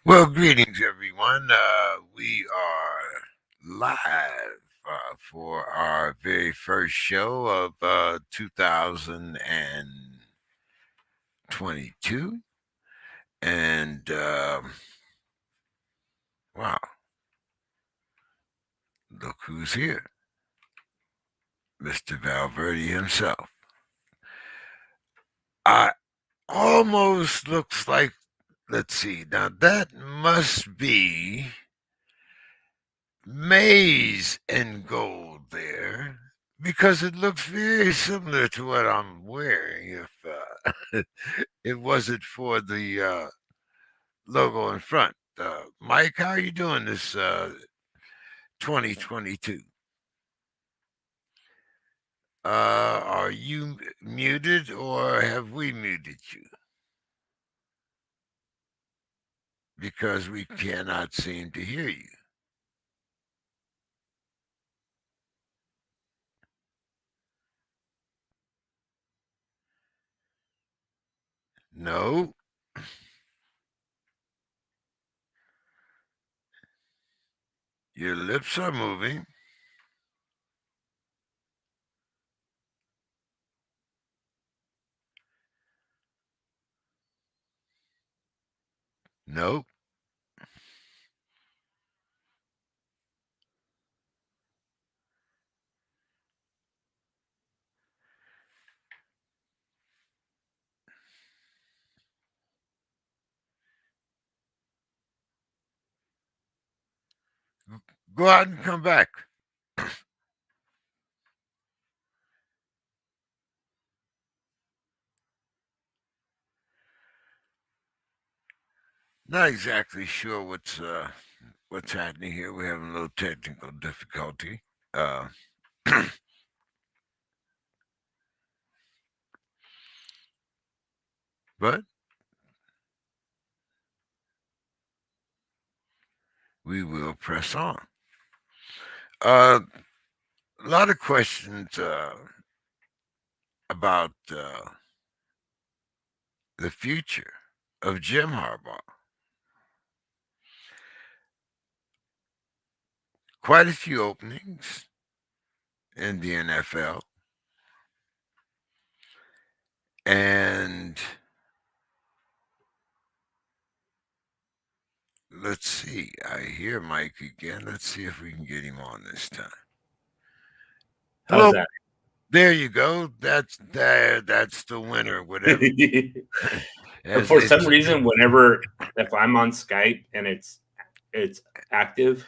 Well, greetings, everyone. We are live for our very first show of 2022. And wow, look who's here, Mr. Valverde himself. I almost looks like, let's see, now that must be maize and gold there because it looks very similar to what I'm wearing if it wasn't for the logo in front. Mike, how are you doing this 2022? Are you muted or have we muted you? Because we cannot seem to hear you. No. Your lips are moving. Nope. Go out and come back. Not exactly sure what's happening here. We're having a little technical difficulty. Uh, but we will press on. A lot of questions about the future of Jim Harbaugh. Quite a few openings in the NFL. And let's see. I hear Mike again. Let's see if we can get him on this time. Hello. How's that? There you go. That's the winner. Whatever. But for some reason, if I'm on Skype and it's active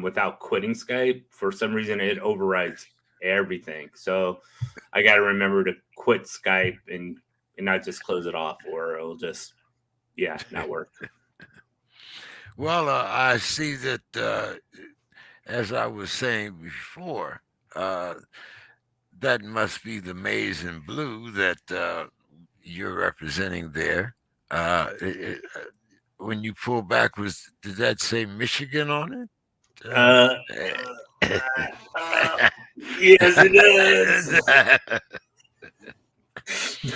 without quitting Skype, for some reason it overrides everything. So I got to remember to quit Skype and not just close it off, or it'll just not work. Well, I see that as I was saying before, that must be the maize and blue that you're representing there. When you pull back, did that say Michigan on it? Yes, it does.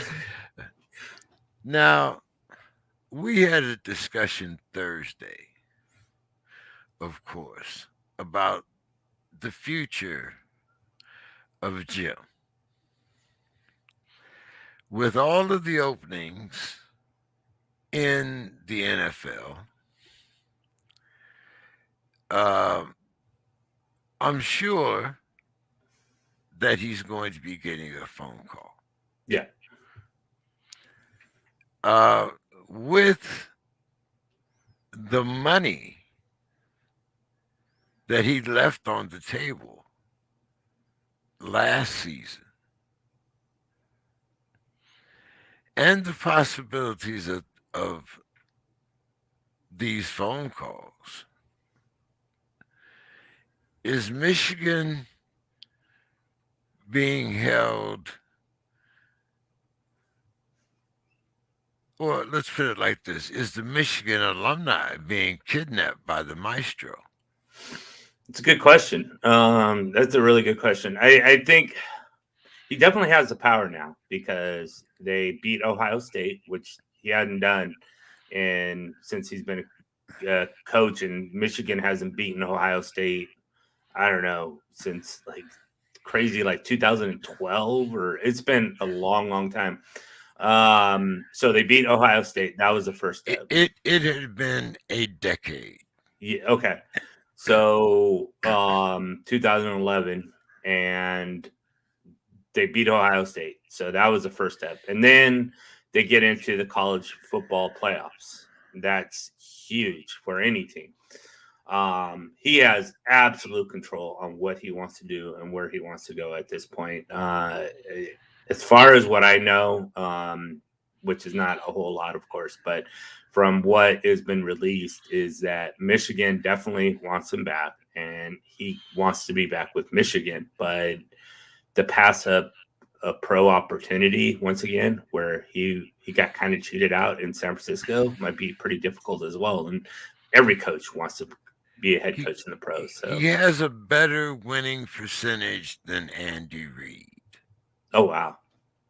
Now, we had a discussion Thursday, of course, about the future of Jim. With all of the openings in the NFL, I'm sure that he's going to be getting a phone call. Yeah. With the money that he left on the table last season and the possibilities of these phone calls, is Michigan being held, or let's put it like this, is the Michigan alumni being kidnapped by the Maestro? It's a good question. That's a really good question. I think he definitely has the power now because they beat Ohio State, which he hadn't done since he's been coach, and Michigan hasn't beaten Ohio State, I don't know, since like crazy like 2012, or it's been a long time. So they beat Ohio State. That was the first step. It had been a decade. Yeah. Okay. So 2011, and they beat Ohio State. So that was the first step. And then they get into the college football playoffs. That's huge for any team. He has absolute control on what he wants to do and where he wants to go at this point. As far as what I know, which is not a whole lot, of course, but from what has been released is that Michigan definitely wants him back, and he wants to be back with Michigan, but to pass up a pro opportunity once again where he got kind of cheated out in San Francisco might be pretty difficult as well. And every coach wants to be a head coach in the pros. So he has a better winning percentage than Andy Reid. Oh wow.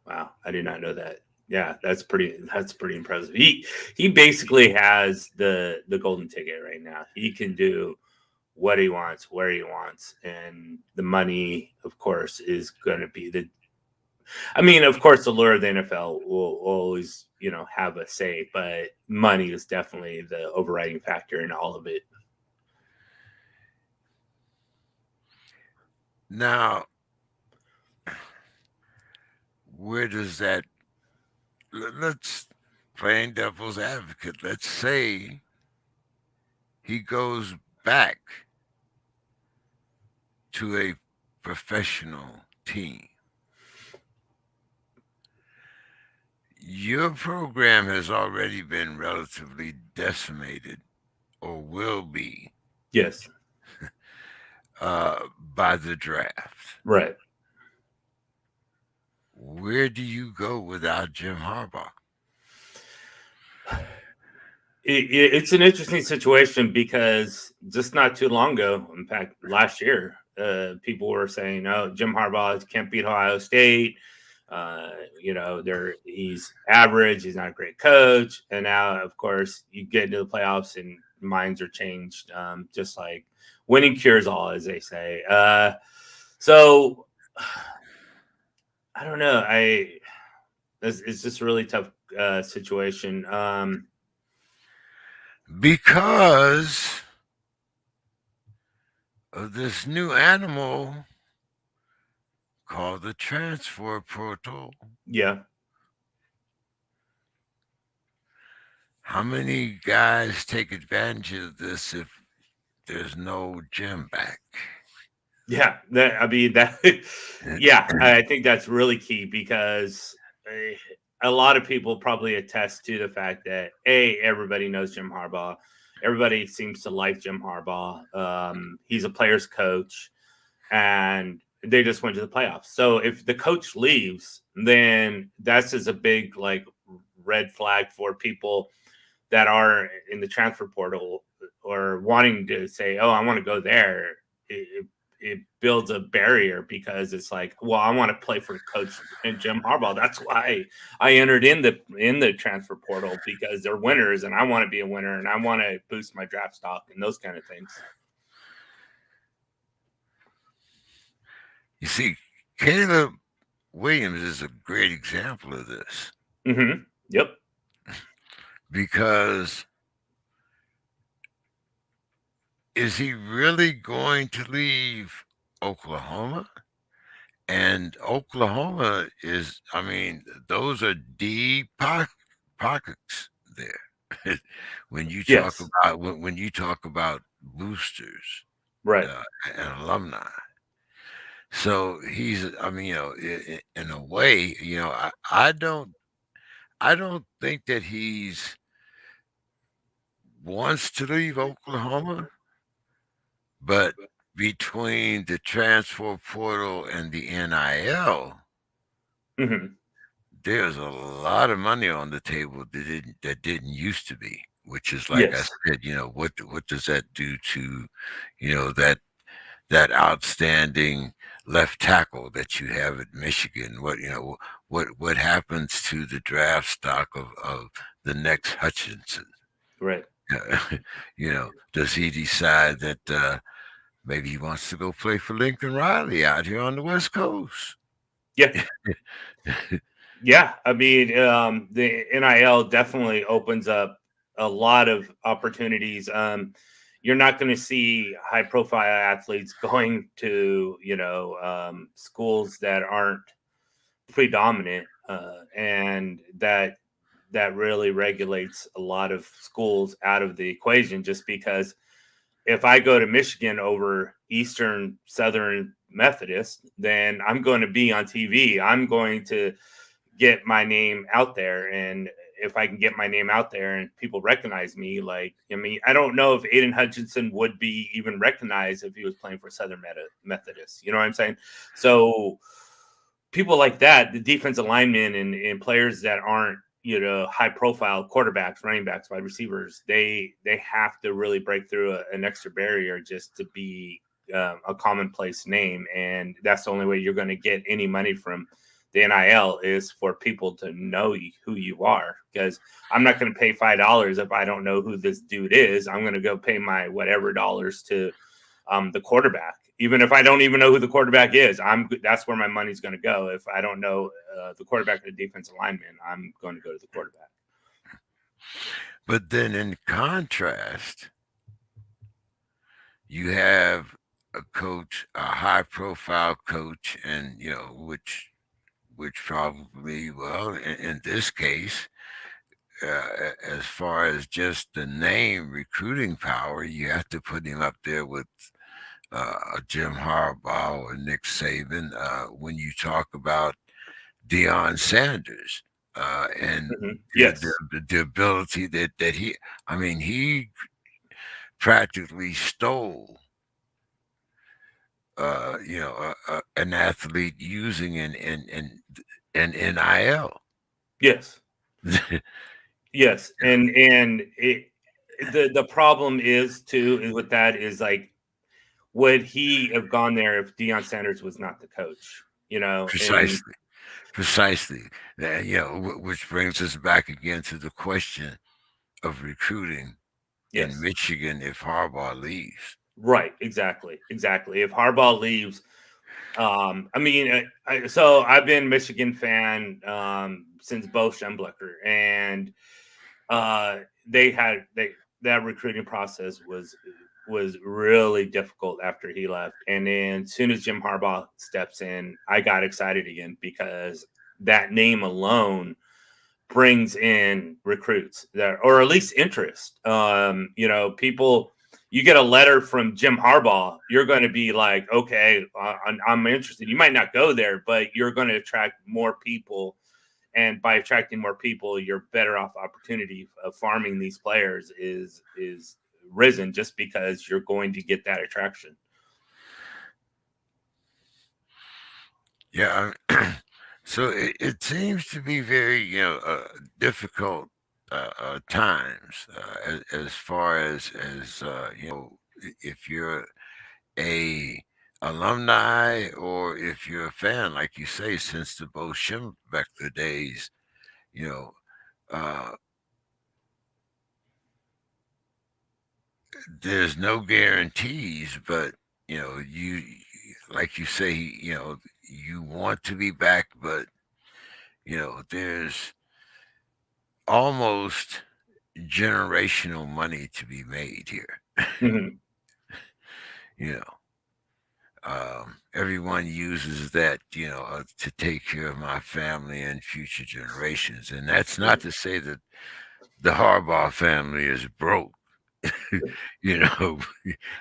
I did not know that. Yeah, that's pretty impressive. He basically has the golden ticket right now. He can do what he wants, where he wants, and the money, of course, is going to be of course, the lure of the NFL will always, have a say, but money is definitely the overriding factor in all of it. Now, where does that? Let's playing devil's advocate. Let's say he goes back to a professional team. Your program has already been relatively decimated, or will be. Yes. By the draft. Right. Where do you go without Jim Harbaugh? It's an interesting situation because just not too long ago, in fact, last year, people were saying, "Oh, Jim Harbaugh can't beat Ohio State. He's average. He's not a great coach." And now, of course, you get into the playoffs and minds are changed. Just like winning cures all, as they say. So I don't know. It's just a really tough situation. Because of this new animal called the transfer portal. Yeah. How many guys take advantage of this if there's no Jim back? Yeah, I think that's really key because a lot of people probably attest to the fact that everybody knows Jim Harbaugh. Everybody seems to like Jim Harbaugh. He's a player's coach, and they just went to the playoffs. So if the coach leaves, then that's just a big red flag for people that are in the transfer portal or wanting to say, "Oh, I want to go there." It builds a barrier because it's like, well, I want to play for Coach and Jim Harbaugh. That's why I entered in the transfer portal, because they're winners and I want to be a winner and I want to boost my draft stock and those kind of things. You see, Caleb Williams is a great example of this. Mm-hmm. Yep. Because is he really going to leave Oklahoma? And Oklahoma is, those are deep pockets there. when you talk about boosters, right, and alumni. So he's, in a way, I don't think that he's wants to leave Oklahoma, but between the transfer portal and the NIL, mm-hmm. there's a lot of money on the table that didn't used to be. Which is like I said, what does that do to, that outstanding left tackle that you have at Michigan? What happens to the draft stock of the next Hutchinson? Right. Does he decide that maybe he wants to go play for Lincoln Riley out here on the West Coast? Yeah. Yeah. I mean, the NIL definitely opens up a lot of opportunities. You're not going to see high profile athletes going to, schools that aren't predominant, and that really regulates a lot of schools out of the equation, just because if I go to Michigan over Eastern Southern Methodist, then I'm going to be on TV. I'm going to get my name out there. And if I can get my name out there and people recognize me, I don't know if Aiden Hutchinson would be even recognized if he was playing for Southern Methodist. You know what I'm saying? So people like that, the defensive linemen and players that aren't, high profile quarterbacks, running backs, wide receivers, they have to really break through an extra barrier just to be a commonplace name. And that's the only way you're going to get any money from the NIL, is for people to know who you are. Because I'm not going to pay $5 if I don't know who this dude is. I'm going to go pay my whatever dollars to the quarterback, even if I don't even know who the quarterback is. That's where my money's going to go. If I don't know the quarterback or the defensive lineman, I'm going to go to the quarterback. But then, in contrast, you have a coach, a high-profile coach, and which probably, well, in this case, as far as just the name recruiting power, you have to put him up there with Jim Harbaugh or Nick Saban. When you talk about Deion Sanders and Yes. the ability that he practically stole an athlete using an NIL. Yes. Yes. And the problem is too with that is, like, would he have gone there if Deion Sanders was not the coach? Precisely. Which brings us back again to the question of recruiting Yes. in Michigan if Harbaugh leaves. Right. Exactly. If Harbaugh leaves, so I've been a Michigan fan since Bo Schembechler, and that recruiting process was really difficult after he left. And then as soon as Jim Harbaugh steps in, I got excited again, because that name alone brings in recruits or at least interest. People, you get a letter from Jim Harbaugh, you're going to be like, okay, I'm interested. You might not go there, but you're going to attract more people. And by attracting more people, your better off opportunity of farming these players is risen, just because you're going to get that attraction. Yeah. So it seems to be very, difficult times as far as if you're a alumni or if you're a fan, like you say, since the Bo Schembechler days, you know, uh, there's no guarantees, but you like you say, you want to be back, but there's almost generational money to be made here. Mm-hmm. you know, Everyone uses that, to take care of my family and future generations, and that's not to say that the Harbaugh family is broke. you know,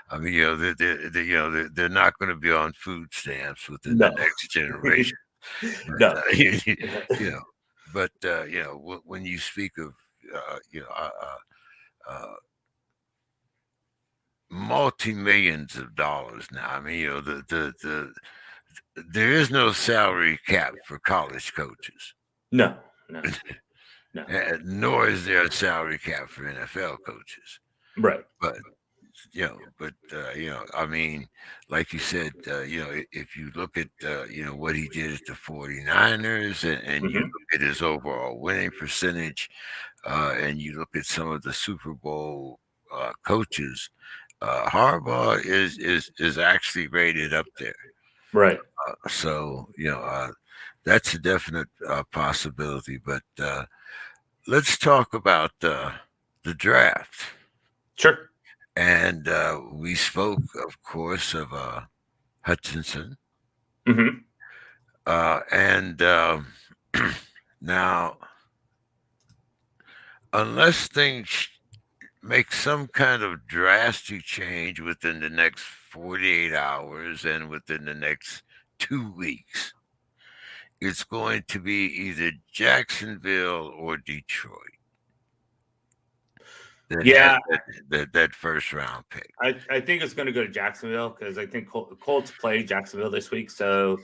I mean, they're not going to be on food stamps within the No. next generation. But, No. But when you speak of multi-millions of dollars now, I mean, there is no salary cap for college coaches. No. Nor is there a salary cap for NFL coaches. Right. But I mean, like you said, if you look at what he did at the 49ers and you Mm-hmm. look at his overall winning percentage, and you look at some of the Super Bowl coaches, Harbaugh is actually rated up there. Right. So that's a definite possibility. But let's talk about the draft. Sure. And we spoke, of course, of Hutchinson. Mm-hmm. And now, unless things make some kind of drastic change within the next 48 hours and within the next 2 weeks, it's going to be either Jacksonville or Detroit that has Yeah, that first round pick. I think it's going to go to Jacksonville because I think Colts play Jacksonville this week, so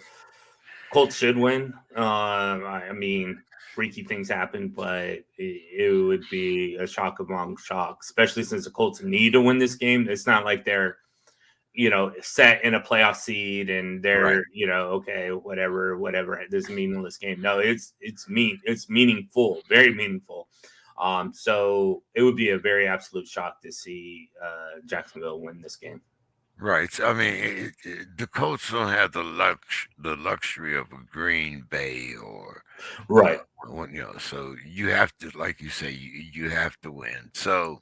Colts should win. I mean, freaky things happen, but it would be a shock among shocks, especially since the Colts need to win this game. It's not like they're set in a playoff seed and they're Right. okay, whatever, this meaningless game. No, it's meaningful, very meaningful. So it would be a very absolute shock to see Jacksonville win this game. Right. I mean, the Colts don't have the luxury of a Green Bay or Right. So you have to, like you say, you have to win. So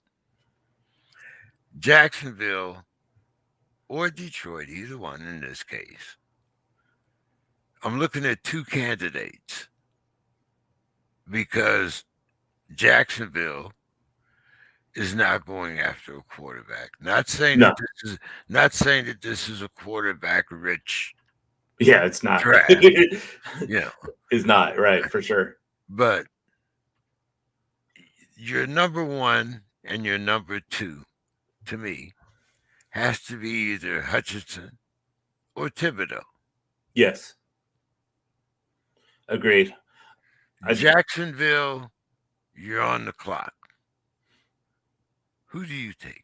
Jacksonville or Detroit, either one in this case. I'm looking at two candidates because Jacksonville is not going after a quarterback. Not saying No. that this is a quarterback rich Yeah, it's not. draft. It's not, right, for sure. But your number one and your number two, to me, has to be either Hutchinson or Thibodeau. Yes. Agreed. Jacksonville, you're on the clock. Who do you take?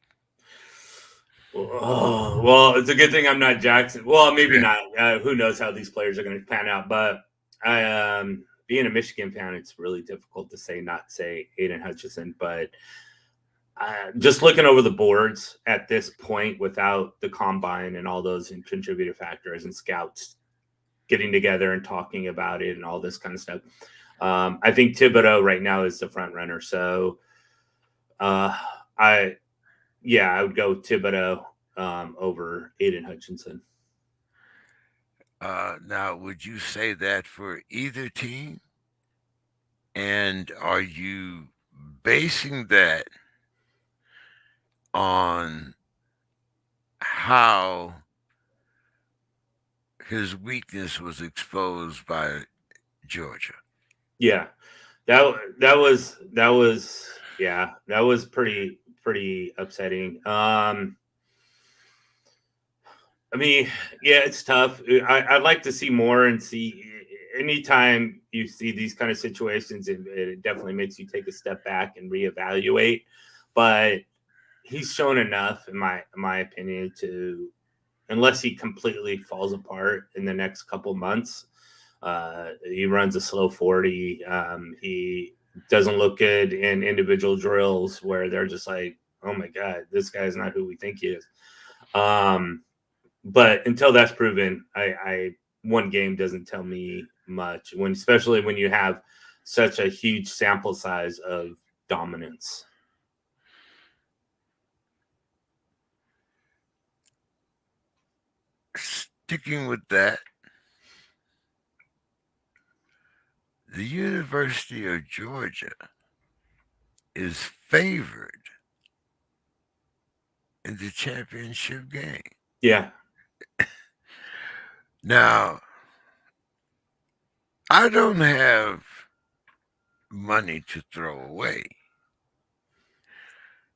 Oh, well, it's a good thing I'm not Jackson. Well, maybe not. Who knows how these players are going to pan out? But being a Michigan fan, it's really difficult to not say Aiden Hutchinson. But just looking over the boards at this point, without the combine and all those contributor factors and scouts getting together and talking about it and all this kind of stuff, I think Thibodeau right now is the front runner. So I would go Thibodeau over Aiden Hutchinson. Now, would you say that for either team? And are you basing that on how his weakness was exposed by Georgia? Yeah, that was pretty upsetting. I mean, yeah, it's tough. I'd like to see more and see anytime you see these kind of situations, it definitely makes you take a step back and reevaluate. But he's shown enough, in my opinion, to, unless he completely falls apart in the next couple months, he runs a slow 40. He doesn't look good in individual drills where they're just like, oh my God, this guy's not who we think he is. But until that's proven, I one game doesn't tell me much, especially when you have such a huge sample size of dominance. Sticking with that, the University of Georgia is favored in the championship game. Yeah. Now, I don't have money to throw away.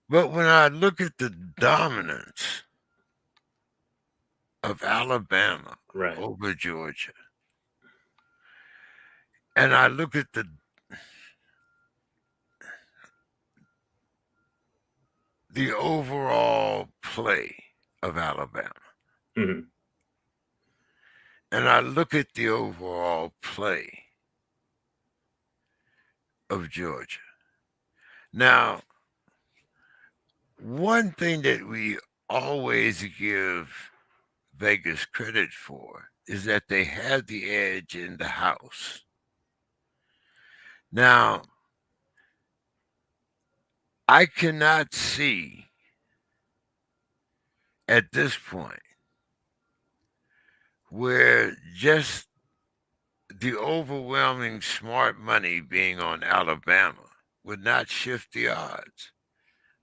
But when I look at the dominance of Alabama over Georgia, and I look at the overall play of Alabama, mm-hmm. and I look at the overall play of Georgia, Now, one thing that we always give Vegas credit for is that they have the edge in the house. Now, I cannot see at this point where just the overwhelming smart money being on Alabama would not shift the odds.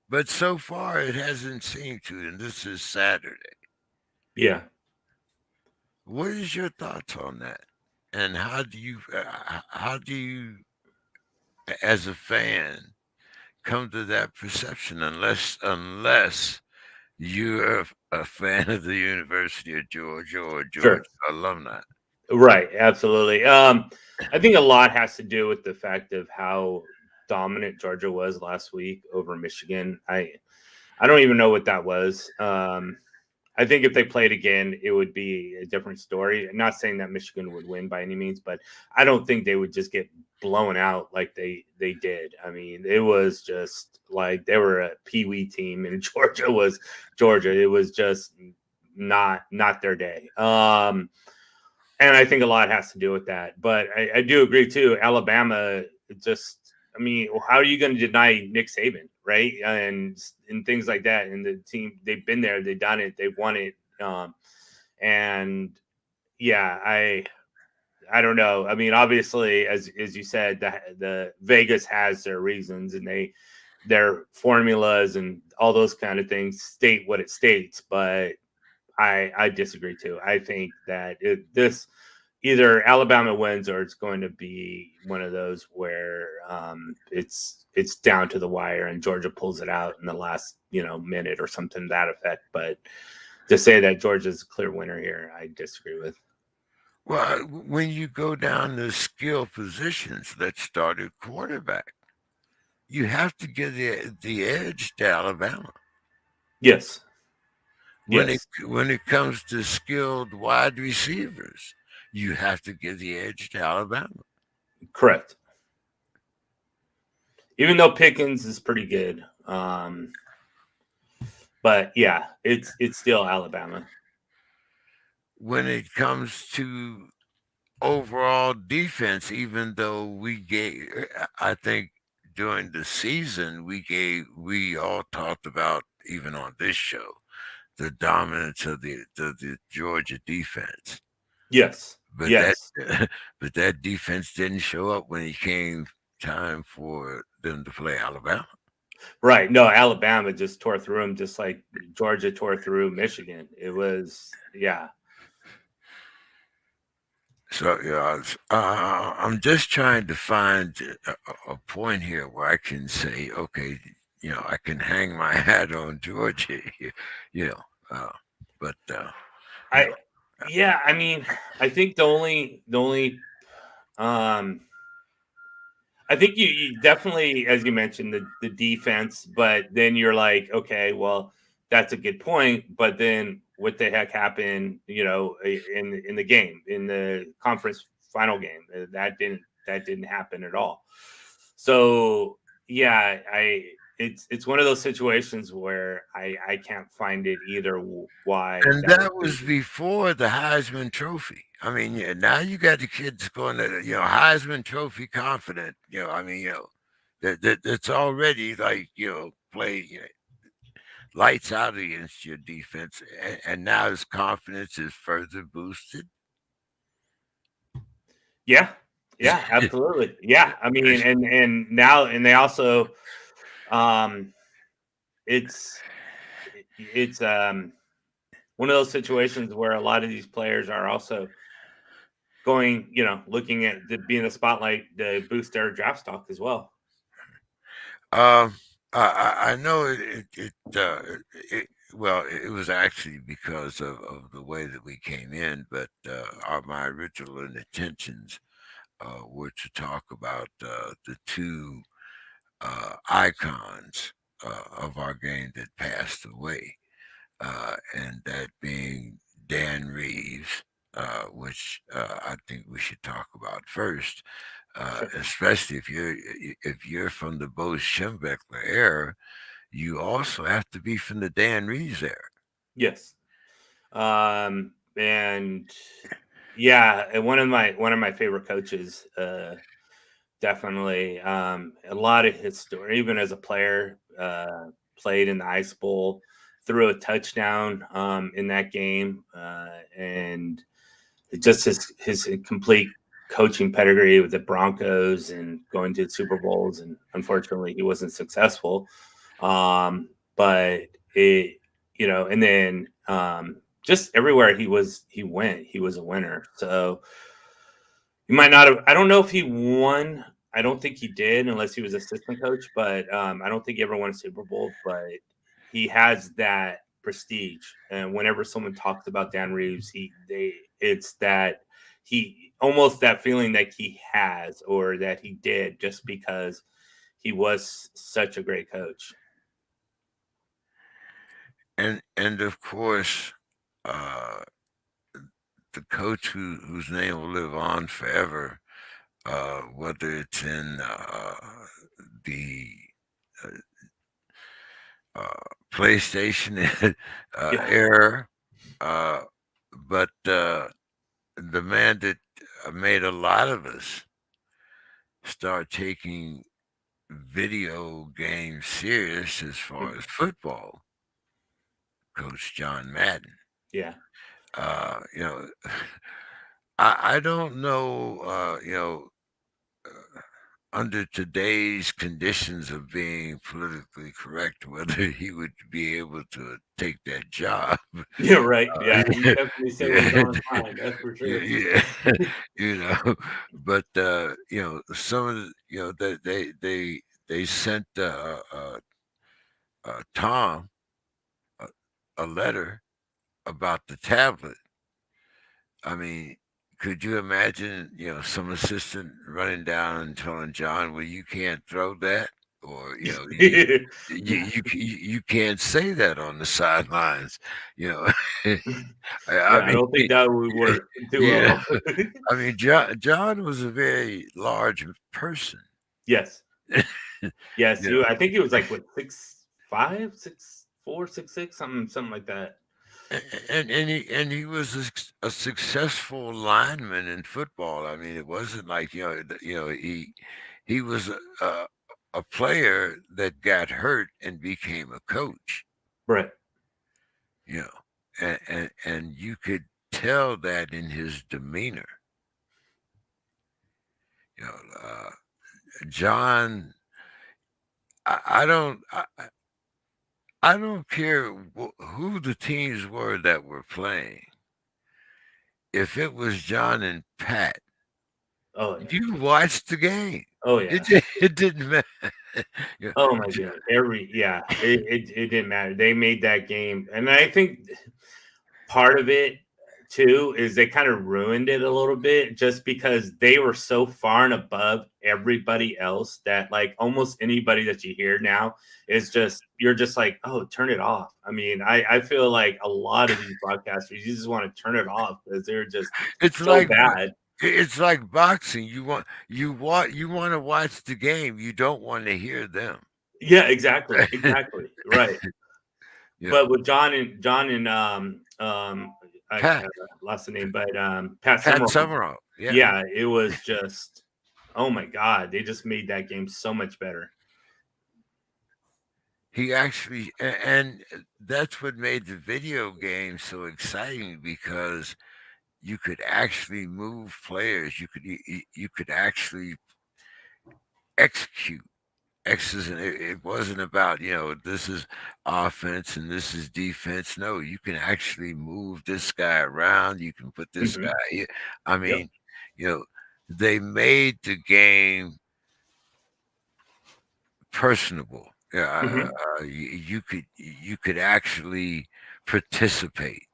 But so far, it hasn't seemed to, and this is Saturday. Yeah. What is your thoughts on that? And how do you, as a fan, come to that perception? Unless you're a fan of the University of Georgia or Georgia Sure. alumni. Right. Absolutely. I think a lot has to do with the fact of how dominant Georgia was last week over Michigan. I don't even know what that was. I think if they played again, it would be a different story. I'm not saying that Michigan would win by any means, but I don't think they would just get blown out like they did. I mean, it was just like they were a pee-wee team, and Georgia was Georgia. It was just not their day. And I think a lot has to do with that. But I do agree too. Alabama just, I mean, how are you going to deny Nick Saban, right? And things like that. And the team, they've been there, they've done it, they've won it. And yeah, I don't know. I mean, obviously, as you said, the Vegas has their reasons, and their formulas and all those kind of things state what it states. But I disagree too. I think that this either Alabama wins or it's going to be one of those where it's down to the wire and Georgia pulls it out in the last minute or something to that effect. But to say that Georgia's a clear winner here, I disagree with. Well, when you go down the skill positions, let's start at quarterback. You have to give the edge to Alabama. Yes. When it Yes. when it comes to skilled wide receivers, you have to give the edge to Alabama. Correct. Even though Pickens is pretty good. But yeah, it's still Alabama. When it comes to overall defense, even though I think during the season we all talked about, even on this show, the dominance of the Georgia defense. Yes. But that Yes. but that defense didn't show up when it came time for them to play Alabama. Right. No, Alabama just tore through them just like Georgia tore through Michigan. It was, yeah. So I'm just trying to find a point here where I can say, okay, I can hang my hat on Georgia, you know, uh, but you know, I mean, I think um, I think you definitely, as you mentioned, the defense, but then you're like, okay, well, that's a good point. But then what the heck happened, in the game, in the conference final game? That didn't happen at all. So yeah, it's one of those situations where I can't find it either why and that would that be. was before the Heisman Trophy. I mean, yeah, now you got the kids going to, Heisman Trophy confident. I mean, that's already like, play, lights out against your defense, and now his confidence is further boosted. Yeah, yeah, absolutely. Yeah, I mean, and now and they also, um, it's it's one of those situations where a lot of these players are also going, looking at being the spotlight to boost their draft stock as well. Um, I know well, it was actually because of the way that we came in, but my original intentions were to talk about the two icons of our game that passed away, and that being Dan Reeves, which I think we should talk about first, Sure. especially if you're from the Bo Schembechler era. You also have to be from the Dan Reeves era. Yes. And yeah, and one of my favorite coaches, definitely. A lot of his story, even as a player, played in the Ice Bowl, threw a touchdown in that game, and just his complete coaching pedigree with the Broncos and going to Super Bowls, and unfortunately he wasn't successful. But it, and then just everywhere he went, he was a winner. So he might not have. I don't know if he won. I don't think he did, unless he was assistant coach. But I don't think he ever won a Super Bowl. But he has that prestige, and whenever someone talks about Dan Reeves, it's that he almost that feeling that he has or that he did just because he was such a great coach. And of course, uh, the coach whose name will live on forever, whether it's in the uh, PlayStation Yeah. era, uh, but the man that made a lot of us start taking video games serious as far as football, Coach John Madden. Yeah. You know, I don't know, under today's conditions of being politically correct, whether he would be able to take that job. Yeah, right. Yeah, he Yeah, definitely said what was yeah, on his mind. That's for yeah, sure. yeah, but some of the, they sent Tom a, a letter about the tablet. I mean, could you imagine, some assistant running down and telling John, "Well, you can't throw that," or you can't say that on the sidelines. You know, I Yeah, I mean, don't think that would work too yeah, well. I mean, John was a very large person. Yes. Yes, You know, I think he was like what 6'5", 6'4", 6'6", something like that. and he was a successful lineman in football. I mean, it wasn't like he was a player that got hurt and became a coach. Right. You know, and you could tell that in his demeanor. You know, John. I don't care who the teams were that were playing. If it was John and Pat, Oh yeah. you watched the game. Oh It yeah. it didn't matter. You Oh my god. It didn't matter. They made that game, and I think part of it too is they kind of ruined it a little bit just because they were so far and above everybody else that like almost anybody that you hear now is just you're just like, oh, turn it off. I mean, I feel like a lot of these broadcasters you just want to turn it off because they're just it's so like bad. it's like boxing. You want to watch the game. You don't want to hear them. Yeah, exactly, right. You know, But with John and I Pat lost the name, but Pat Pat Summerall. Summerall. Yeah, Yeah, it was just, oh my god, they just made that game so much better. he actually and that's what made the video game so exciting because you could actually move players. You could actually execute X's and it wasn't about, this is offense and this is defense. No, you can actually move this guy around. You can put this guy Mhm. here. I Yep. mean, you know, they made the game personable. Yeah, Mhm. you could actually participate,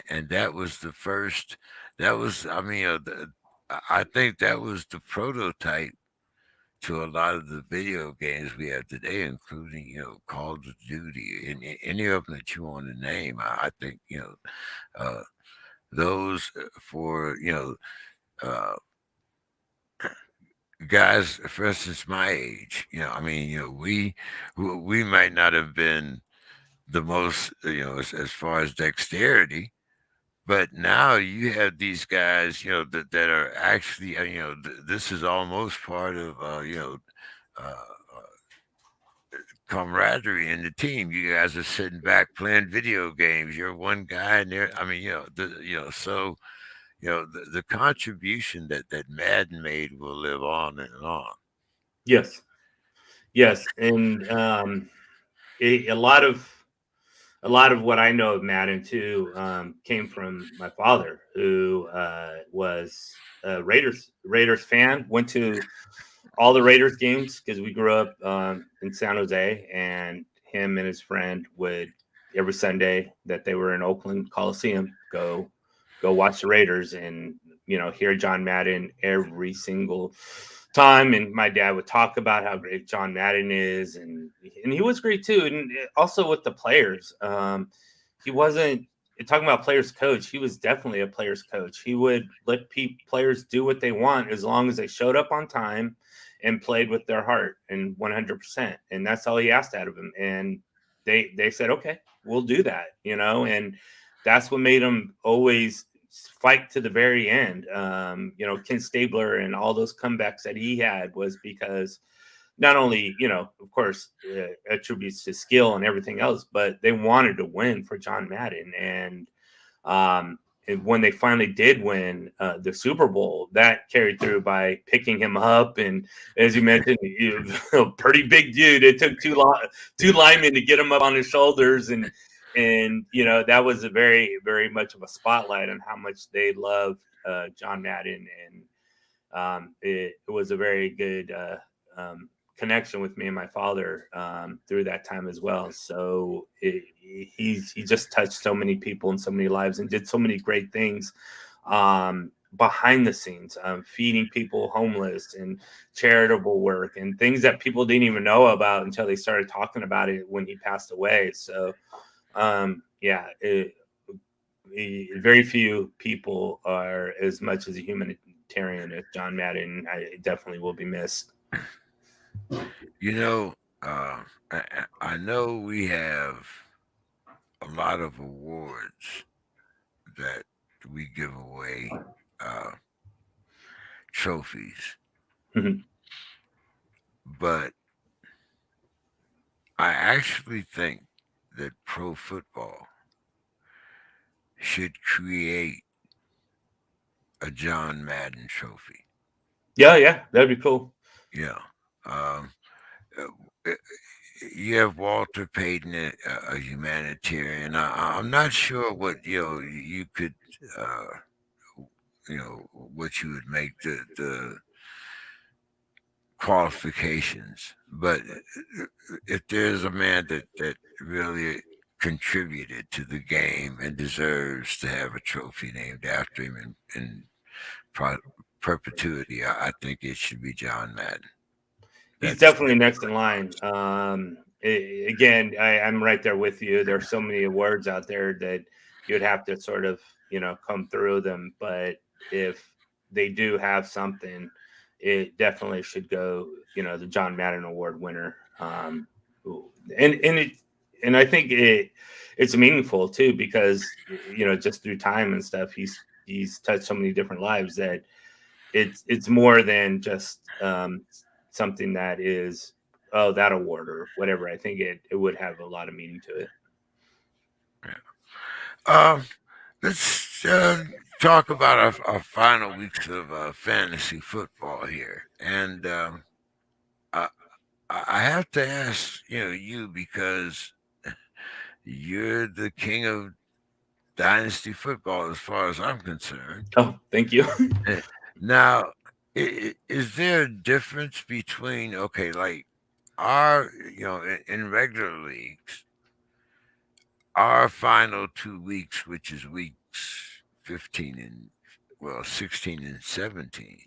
and that was the first. That was, I mean, I think that was the prototype to a lot of the video games we have today, including Call of Duty and any of them that you want to name. I think uh, those for uh, guys, for instance, my age, I mean, we might not have been the most, as far as dexterity, but now you have these guys, that are actually, this is almost part of, camaraderie in the team. You guys are sitting back playing video games. You're one guy, and there. I mean, so the contribution that Madden made will live on and on. Yes, yes, and a lot of what I know of Madden too came from my father, who was a Raiders fan. Went to all the Raiders games because we grew up in San Jose, and him and his friend would every Sunday that they were in Oakland Coliseum go watch the Raiders and hear John Madden every single time. And my dad would talk about how great John Madden is, and he was great too. And also with the players, he wasn't talking about players coach. He was definitely a players coach. He would let players do what they want as long as they showed up on time and played with their heart and 100%. And that's all he asked out of him. And they said, okay, we'll do that, and that's what made him always fight to the very end. Ken Stabler and all those comebacks that he had was because not only, of course, attributes to skill and everything else, but they wanted to win for John Madden. And when they finally did win the Super Bowl, that carried through by picking him up. And as you mentioned, a pretty big dude. It took two linemen to get him up on his shoulders. And that was a very, very much of a spotlight on how much they loved John Madden. And it was a very good connection with me and my father through that time as well. So he just touched so many people and so many lives and did so many great things behind the scenes, feeding people homeless and charitable work and things that people didn't even know about until they started talking about it when he passed away. So very few people are as much as a humanitarian as John Madden. I definitely will be missed. I know we have a lot of awards that we give away, trophies, but I actually think that pro football should create a John Madden trophy. Yeah, that'd be cool. Yeah. Um, you have Walter Payton, a humanitarian. I'm not sure what you could, uh, what you would make the qualifications, but if there's a man that really contributed to the game and deserves to have a trophy named after him in pro- perpetuity, I think it should be John Madden. He's definitely next in line. Again, I'm right there with you. There's so many awards out there that you'd have to sort of, come through them. But if they do have something, it definitely should go, the John Madden Award winner. And I think it's meaningful too because just through time and stuff, he's touched so many different lives that it's more than just something that is that award or whatever. I think it would have a lot of meaning to it. Yeah. Let's talk about our final weeks of fantasy football here, and I, I have to ask you because you're the king of dynasty football as far as I'm concerned. Oh, thank you. Now, is there a difference between like our in regular leagues, our final 2 weeks, which is weeks 15 and 16 and 17,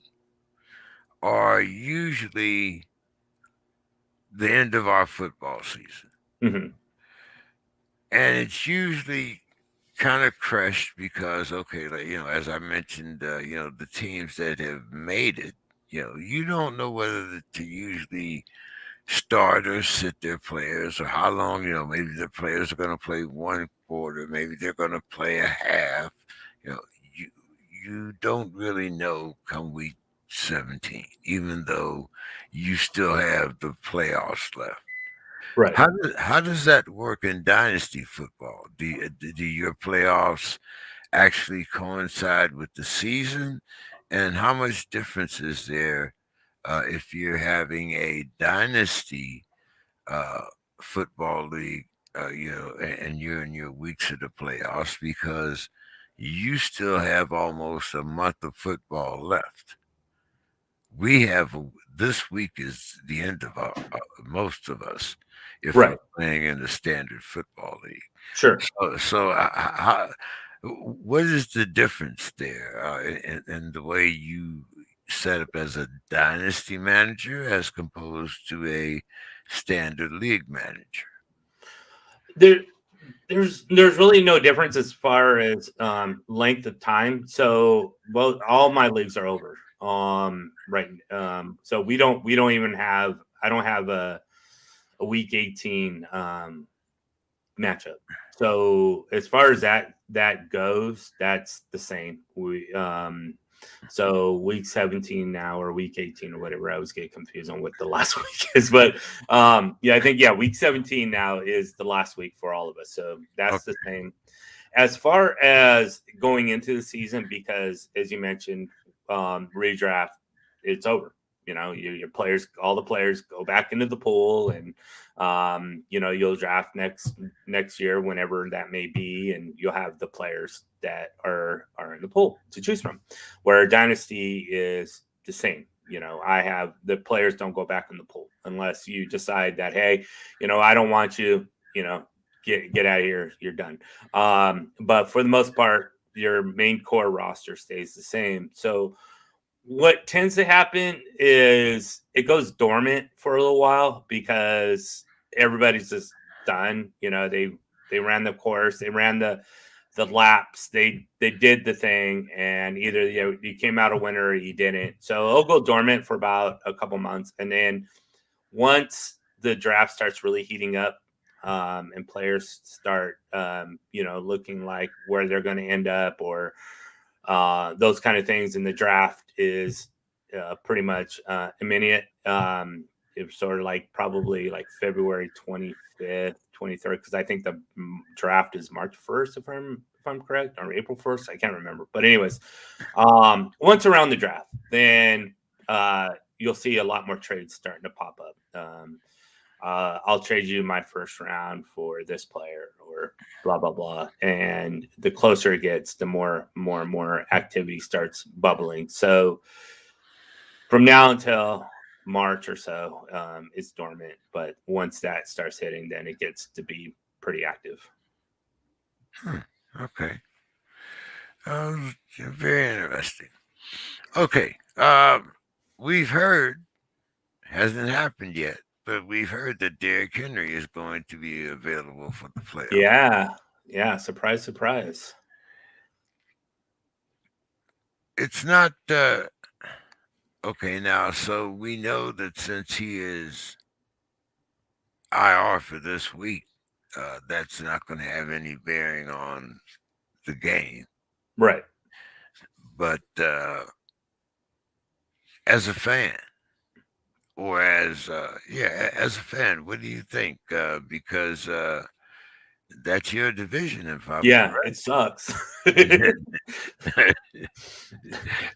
are usually the end of our football season. Mm-hmm. And it's usually kind of crushed because, like, as I mentioned, the teams that have made it, You don't know whether to usually start or sit their players or how long, maybe the players are going to play one quarter, maybe they're going to play a half. You know, you you don't really know come week 17, even though you still have the playoffs left. Right. How does that work in dynasty football? Do your playoffs actually coincide with the season? And how much difference is there if you're having a dynasty uh, football league, and you're in your weeks of the playoffs because you still have almost a month of football left. We have this week is the end of most of us if we're Right. playing in the standard football league. Sure. What is the difference there in the way you set up as a dynasty manager as opposed to a standard league manager? There's really no difference as far as length of time. So both all my leagues are over. Right. So we don't even have I don't have a week 18 matchup. So as far as that goes, that's the same. So week 17 now or week 18 or whatever. I always get confused on what the last week is. But I think week 17 now is the last week for all of us. So that's the same. As far as going into the season, because as you mentioned, redraft, it's over. Your players, all the players go back into the pool, and you'll draft next year, whenever that may be, and you'll have the players that are in the pool to choose from. Where dynasty is the same. I have the players don't go back in the pool unless you decide that, hey, I don't want you, get out of here, you're done. But for the most part, your main core roster stays the same. So what tends to happen is it goes dormant for a little while because everybody's just done. They ran the course, they ran the laps, they did the thing, and either you came out a winner or you didn't. So it'll go dormant for about a couple months, and then once the draft starts really heating up, and players start looking like where they're going to end up, or those kind of things, and the draft is pretty much immediate. It's sort of like probably like February 25th, 23rd, because I think the draft is March 1st, if I'm correct, or April 1st. I can't remember. But anyways, once around the draft, then you'll see a lot more trades starting to pop up. I'll trade you my first round for this player, or blah blah blah. And the closer it gets, the more and more activity starts bubbling. So from now until March or so, it's dormant. But once that starts hitting, then it gets to be pretty active. Okay. Very interesting. Okay. We've heard, hasn't happened yet, but we've heard that Derrick Henry is going to be available for the playoffs. Yeah. Surprise, surprise. It's not okay now. So we know that since he is IR for this week, that's not going to have any bearing on the game. Right. But as a fan, or as as a fan, what do you think? Because that's your division, if I'm It sucks.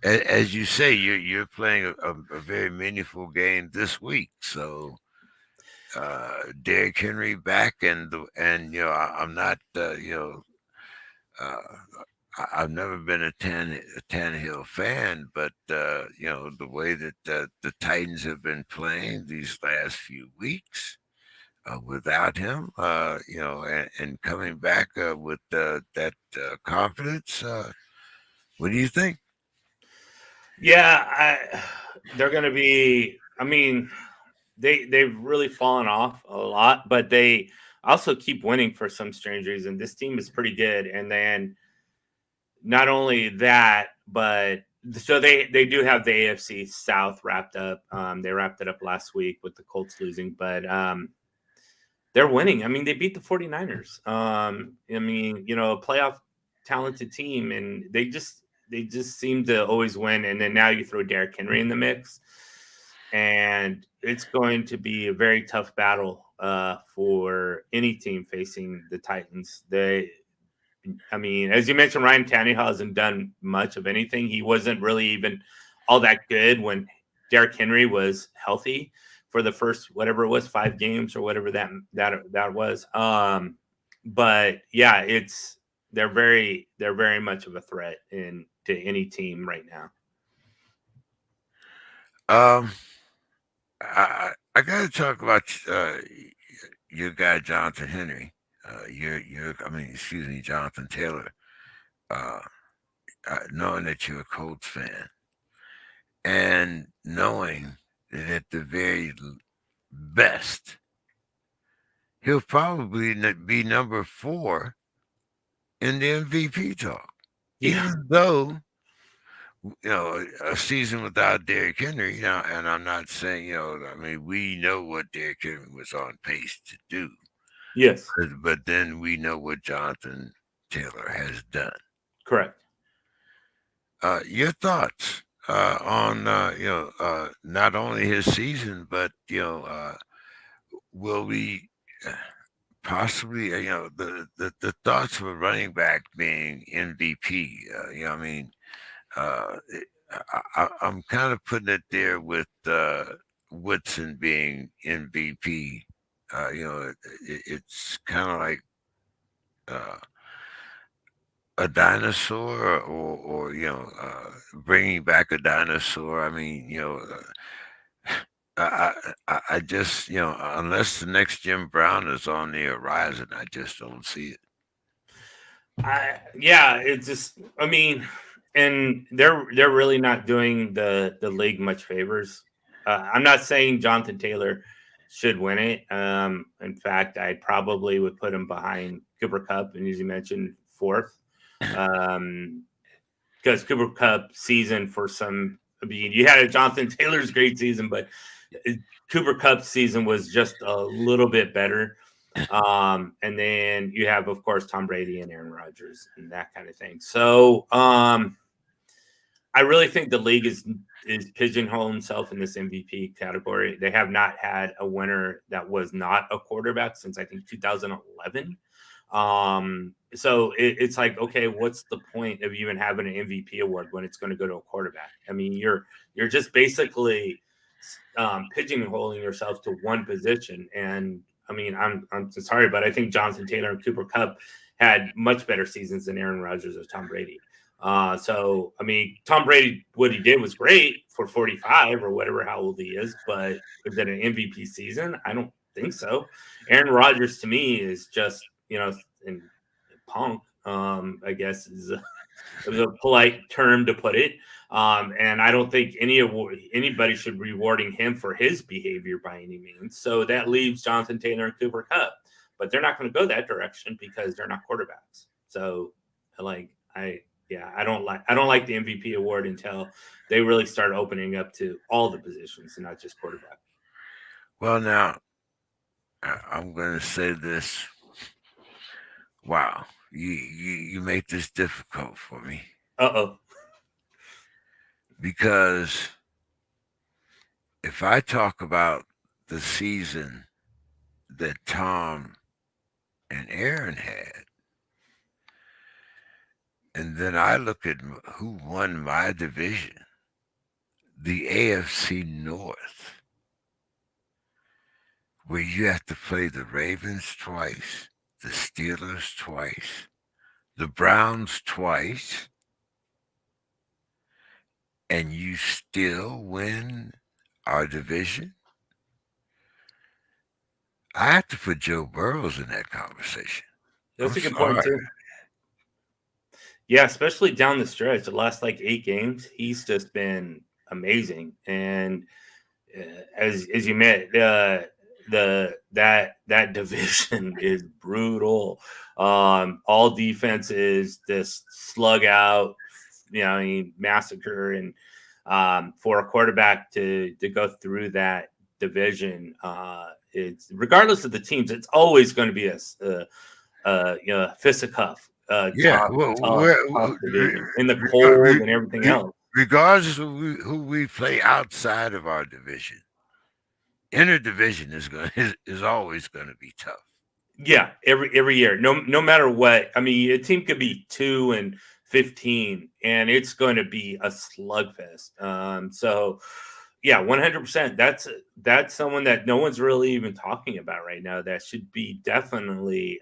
as you say, you're playing a very meaningful game this week. So Derrick Henry back, and I'm not uh, I've never been a Tannehill fan, but the way that the Titans have been playing these last few weeks without him, and coming back with that confidence. What do you think? Yeah, they're going to be. I mean, they've really fallen off a lot, but they also keep winning for some strange reason. This team is pretty good, and then not only that, but So they do have the AFC South wrapped up. They wrapped it up last week with the Colts losing, but they're winning. I mean, they beat the 49ers. I mean, a playoff talented team, and they just seem to always win. And then now you throw Derrick Henry in the mix, and it's going to be a very tough battle for any team facing the Titans. I mean, as you mentioned, Ryan Tannehill hasn't done much of anything. He wasn't really even all that good when Derrick Henry was healthy for the first, whatever it was, 5 games or whatever that was. But yeah, they're very much of a threat to any team right now. I got to talk about your guy Jonathan Henry. Jonathan Taylor. Knowing that you're a Colts fan, and knowing that at the very best, he'll probably be number 4 in the MVP talk. Yeah. Even though, a season without Derrick Henry, and I'm not saying, we know what Derrick Henry was on pace to do. Yes. But then we know what Jonathan Taylor has done. Correct. Your thoughts on not only his season, but will we possibly the thoughts of a running back being MVP? I'm kind of putting it there with Woodson being MVP. It's kind of like a dinosaur, or bringing back a dinosaur. I mean, I just, unless the next Jim Brown is on the horizon, I just don't see it. It's just, I mean, and they're really not doing the league much favors. I'm not saying Jonathan Taylor should win it. In fact, I probably would put him behind Cooper Kupp, and as you mentioned, 4th. Because Cooper Kupp season you had a Jonathan Taylor's great season, but Cooper Kupp's season was just a little bit better. And then you have, of course, Tom Brady and Aaron Rodgers and that kind of thing. So I really think the league is pigeonholing himself in this MVP category. They have not had a winner that was not a quarterback since I think 2011. So it's like, okay, what's the point of even having an MVP award when it's going to go to a quarterback? I mean, you're just basically pigeonholing yourself to one position. And I mean, I'm sorry, but I think Jonathan Taylor and Cooper Kupp had much better seasons than Aaron Rodgers or Tom Brady. So I mean, Tom Brady, what he did was great for 45 or whatever, how old he is, but is it an MVP season? I don't think so. Aaron Rodgers to me is just, in punk, I guess is a polite term to put it. And I don't think anybody should be rewarding him for his behavior by any means. So that leaves Jonathan Taylor and Cooper Kupp, but they're not going to go that direction because they're not quarterbacks. So I don't like the MVP award until they really start opening up to all the positions and not just quarterback. Well, now I'm going to say this. Wow, you make this difficult for me. Because if I talk about the season that Tom and Aaron had, and then I look at who won my division, the AFC North, where you have to play the Ravens twice, the Steelers twice, the Browns twice, and you still win our division. I have to put Joe Burrows in that conversation. That's a good point too. Yeah, especially down the stretch, the last 8 games, he's just been amazing. And as you met, that division is brutal. All defenses just slug out massacre. And for a quarterback to go through that division, it's regardless of the teams, it's always going to be a fisticuff, tough division in the cold and everything else. Regardless of who we play outside of our division, interdivision is always going to be tough. Yeah, every year, no matter what. I mean, a team could be 2-15, and it's going to be a slugfest. So, yeah, 100%. That's someone that no one's really even talking about right now. That should be definitely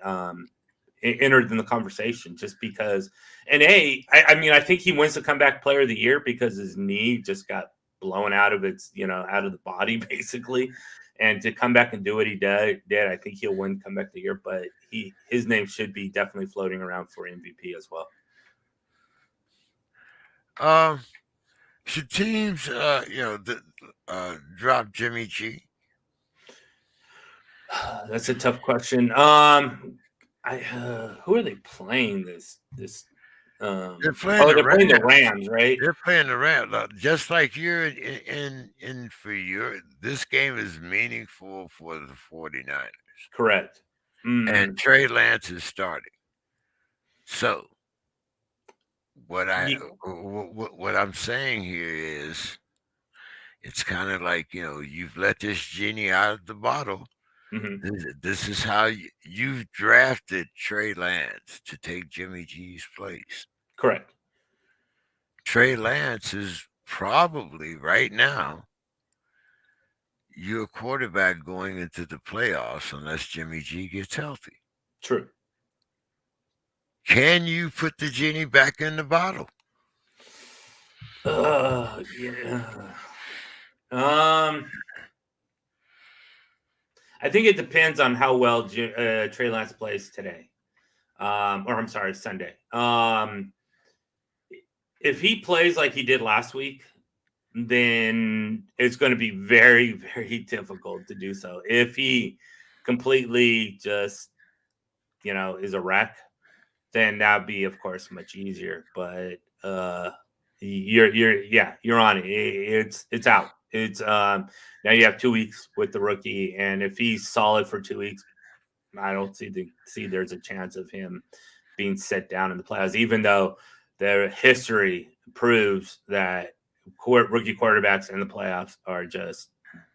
entered in the conversation, just because. And I mean, I think he wins the comeback player of the year because his knee just got blown out of out of the body basically. And to come back and do what he did, I think he'll win comeback of the year. But his name should be definitely floating around for MVP as well. Should teams, drop Jimmy G? That's a tough question. Who are they playing this? They're playing the Rams, right? They're playing the Rams. Just like you're in for this game is meaningful for the 49ers. Correct. And Trey Lance is starting. So what I'm saying here is, it's kind of like, you've let this genie out of the bottle. Mm-hmm. This is how you've drafted Trey Lance to take Jimmy G's place. Correct. Trey Lance is probably right now your quarterback going into the playoffs unless Jimmy G gets healthy. True. Can you put the genie back in the bottle? Yeah. I think it depends on how well Trey Lance plays today. Sunday. If he plays like he did last week, then it's going to be very, very difficult to do so. If he completely just, is a wreck, then that'd be, of course, much easier. But you're on it. It's out. It's now you have 2 weeks with the rookie, and if he's solid for 2 weeks, I don't see there's a chance of him being set down in the playoffs, even though the history proves that rookie quarterbacks in the playoffs are just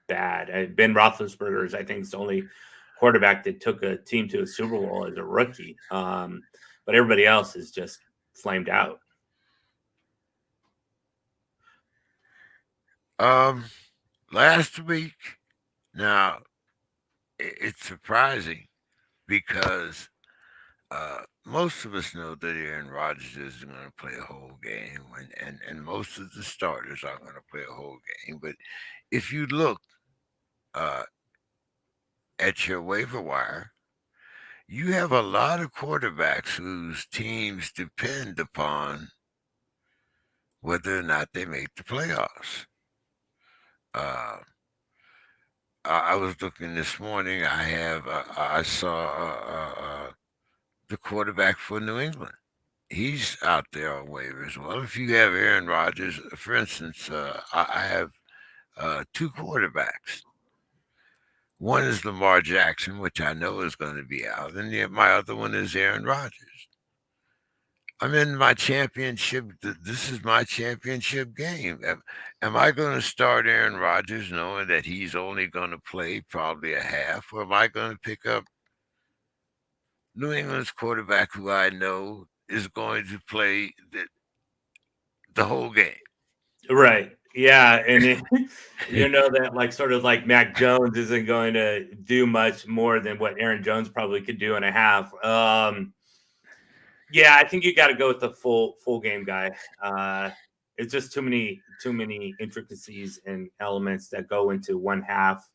bad. Ben Roethlisberger is, I think, the only quarterback that took a team to a Super Bowl as a rookie. But everybody else is just flamed out. Last week, now it's surprising because most of us know that Aaron Rodgers isn't going to play a whole game, and most of the starters aren't going to play a whole game. But if you look at your waiver wire, you have a lot of quarterbacks whose teams depend upon whether or not they make the playoffs. I was looking this morning. I saw the quarterback for New England. He's out there on waivers. Well, if you have Aaron Rodgers, for instance, I have 2 quarterbacks. One is Lamar Jackson, which I know is going to be out, and my other one is Aaron Rodgers. I'm in my championship. This is my championship game. Am I going to start Aaron Rodgers knowing that he's only going to play probably a half, or am I going to pick up New England's quarterback who I know is going to play the whole game? Right. Yeah, and that sort of like Mac Jones isn't going to do much more than what Aaron Jones probably could do in a half. Yeah, I think you got to go with the full game guy. It's just too many intricacies and elements that go into one half,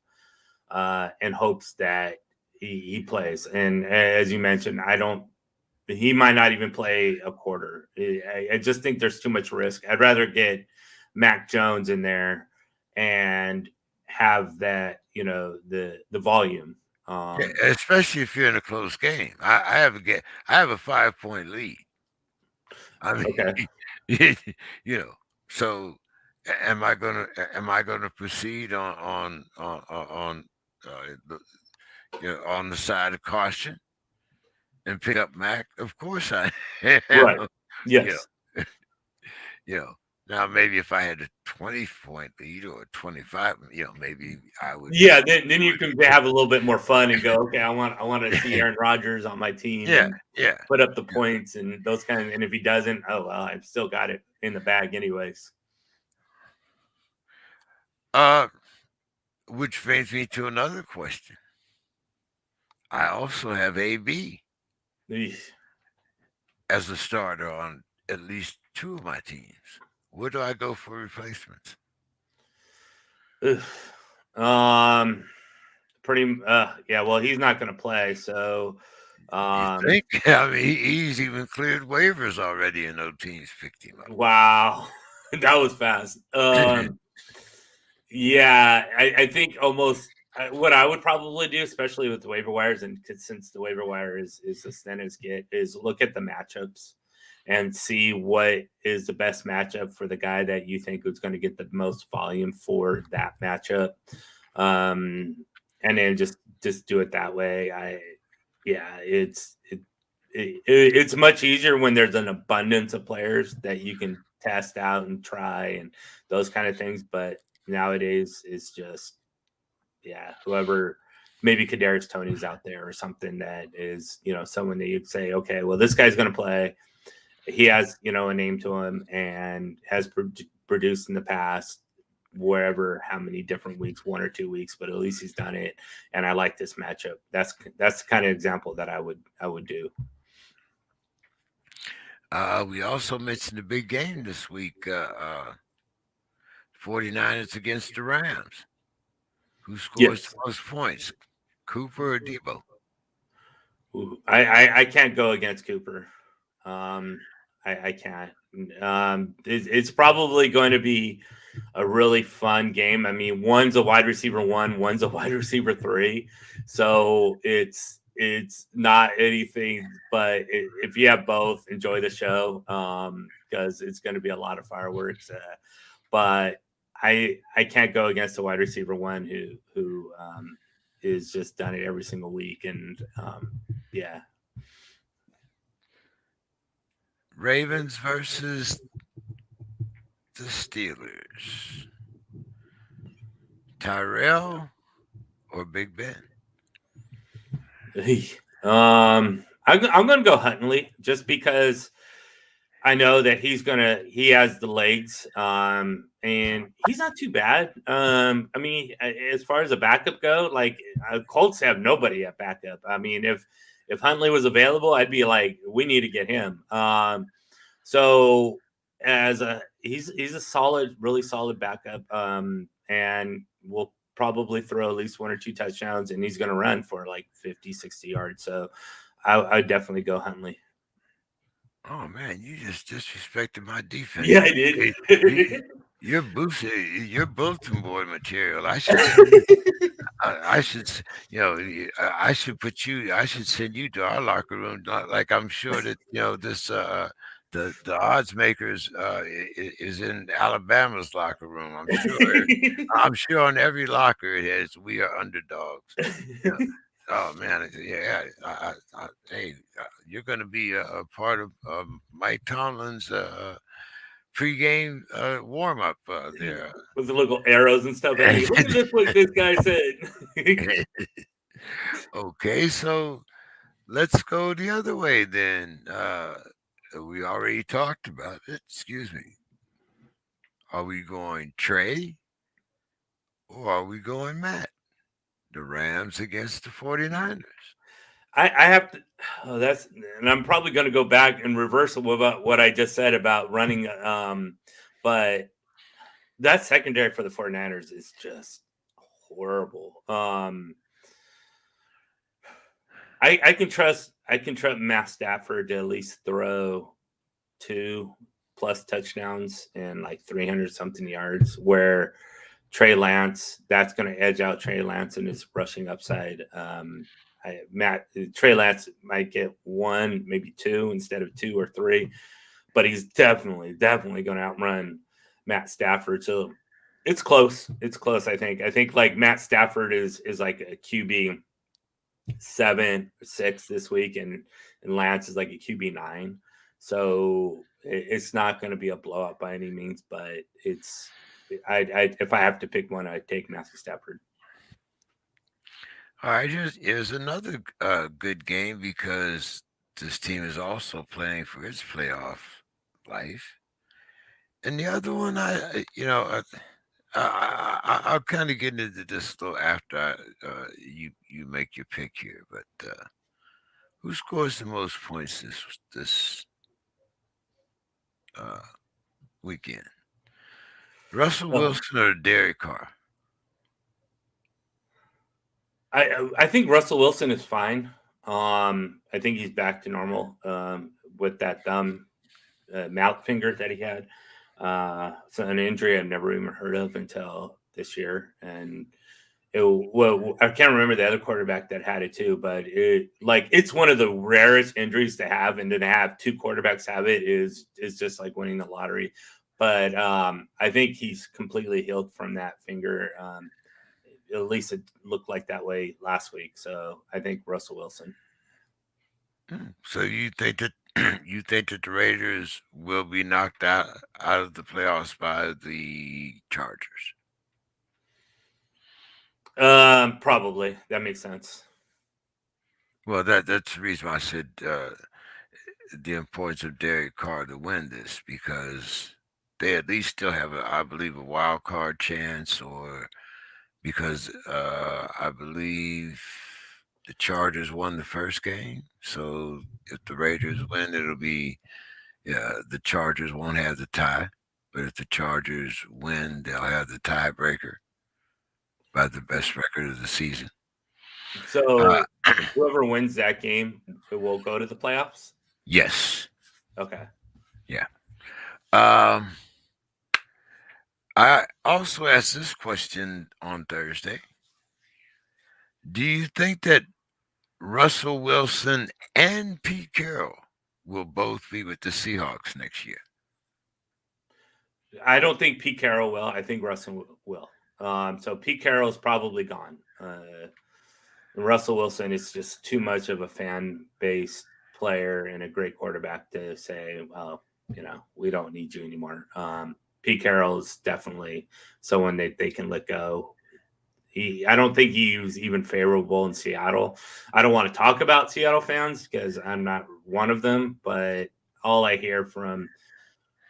in hopes that he plays. And as you mentioned, he might not even play a quarter. I just think there's too much risk. I'd rather get Mac Jones in there and have that, the volume. Especially if you're in a close game. I have a 5-point lead. I mean, okay. you know. So am I gonna proceed the, on the side of caution and pick up Mac? Of course I am. Right. You Yes. know, you know. Now maybe if I had a 20-point lead or a 25, maybe I would. Yeah, then you can have a little bit more fun and go, okay, I want to see Aaron Rodgers on my team Yeah, and yeah. put up the points and those kind of. And if he doesn't, oh well, I've still got it in the bag anyways. Which brings me to another question. I also have AB Eesh. as a starter on at least two of my teams. Where do I go for replacements? Pretty. Yeah. Well, he's not going to play, so. You think? I mean, he's even cleared waivers already, and no teams picked him up. Wow, that was fast. Yeah, I think almost what I would probably do, especially with the waiver wires, and since the waiver wire is as thin as get, is look at the matchups and see what is the best matchup for the guy that you think is going to get the most volume for that matchup, and then just do it that way. It's much easier when there's an abundance of players that you can test out and try and those kind of things, but nowadays it's just whoever, maybe Kadarius Toney's out there or something that is someone that you'd say, okay, well, this guy's going to play, he has a name to him and has produced in the past wherever, how many different weeks, 1 or 2 weeks, but at least he's done it, and I like this matchup. That's the kind of example that I would do. We also mentioned the big game this week, 49ers against the Rams. Who scores the most points, Cooper or Debo? Ooh, I can't go against Cooper. I can't. It's probably going to be a really fun game. I mean, one's a wide receiver 1, one's a wide receiver 3, so it's not anything. But if you have both, enjoy the show because it's going to be a lot of fireworks. But I can't go against a wide receiver 1 who is just done it every single week, and yeah. Ravens versus the Steelers. Tyrell or Big Ben? I'm gonna go Huntley just because I know that he has the legs, and he's not too bad. I mean, as far as a backup go, like Colts have nobody at backup. I mean, if Huntley was available, I'd be like, we need to get him. So he's a solid, really solid backup, and we'll probably throw at least 1 or 2 touchdowns, and he's going to run for like 50, 60 yards. So I'd definitely go Huntley. Oh man, you just disrespected my defense. Yeah, I did. You're bulletin board material. I should put you. I should send you to our locker room. Like I'm sure that this the odds makers is in Alabama's locker room. I'm sure. I'm sure on every locker it has "We are underdogs." Oh man, yeah. Hey, you're going to be a part of Mike Tomlin's pregame warm up there with the little arrows and stuff. I mean, look at this! What this guy said. Okay, so let's go the other way then. We already talked about it. Excuse me. Are we going Trey or are we going Matt? The Rams against the 49ers. I have to. Oh, and I'm probably going to go back and reverse about what I just said about running. But that secondary for the 49ers is just horrible. I can trust Matt Stafford to at least throw 2+ touchdowns and like 300 something yards, where Trey Lance, that's going to edge out Trey Lance and his rushing upside. Trey Lance might get 1, maybe 2 instead of 2 or 3. but he's definitely going to outrun Matt Stafford. So it's close. It's close. I think like Matt Stafford is like a QB 7 or 6 this week, and Lance is like a QB 9. So it's not going to be a blowout by any means, but it's I if I have to pick one, I'd take Matthew Stafford. All right, here's another good game because this team is also playing for its playoff life. And the other one, I'll kind of get into this a little after you make your pick here. But who scores the most points this uh, weekend? Russell Wilson or Derek Carr? I think Russell Wilson is fine. I think he's back to normal with that dumb mouth finger that he had. So an injury I've never even heard of until this year, and I can't remember the other quarterback that had it too, but it's one of the rarest injuries to have, and then to have 2 quarterbacks have it is just like winning the lottery. But I think he's completely healed from that finger. At least it looked like that way last week. So I think Russell Wilson. So you think that the Raiders will be knocked out of the playoffs by the Chargers? Probably. That makes sense. Well, that's the reason why I said the importance of Derek Carr to win this, because they at least still have, I believe, a wild card chance, or because I believe the Chargers won the first game. So if the Raiders win, it'll be the Chargers won't have the tie. But if the Chargers win, they'll have the tiebreaker by the best record of the season. So whoever wins that game will go to the playoffs? Yes. Okay. Yeah. I also asked this question on Thursday. Do you think that Russell Wilson and Pete Carroll will both be with the Seahawks next year? I don't think Pete Carroll will. I think Russell will. So Pete Carroll is probably gone. And Russell Wilson is just too much of a fan-based player and a great quarterback to say, well, we don't need you anymore. Pete Carroll is definitely someone that they can let go. I don't think he was even favorable in Seattle. I don't want to talk about Seattle fans because I'm not one of them, but all I hear from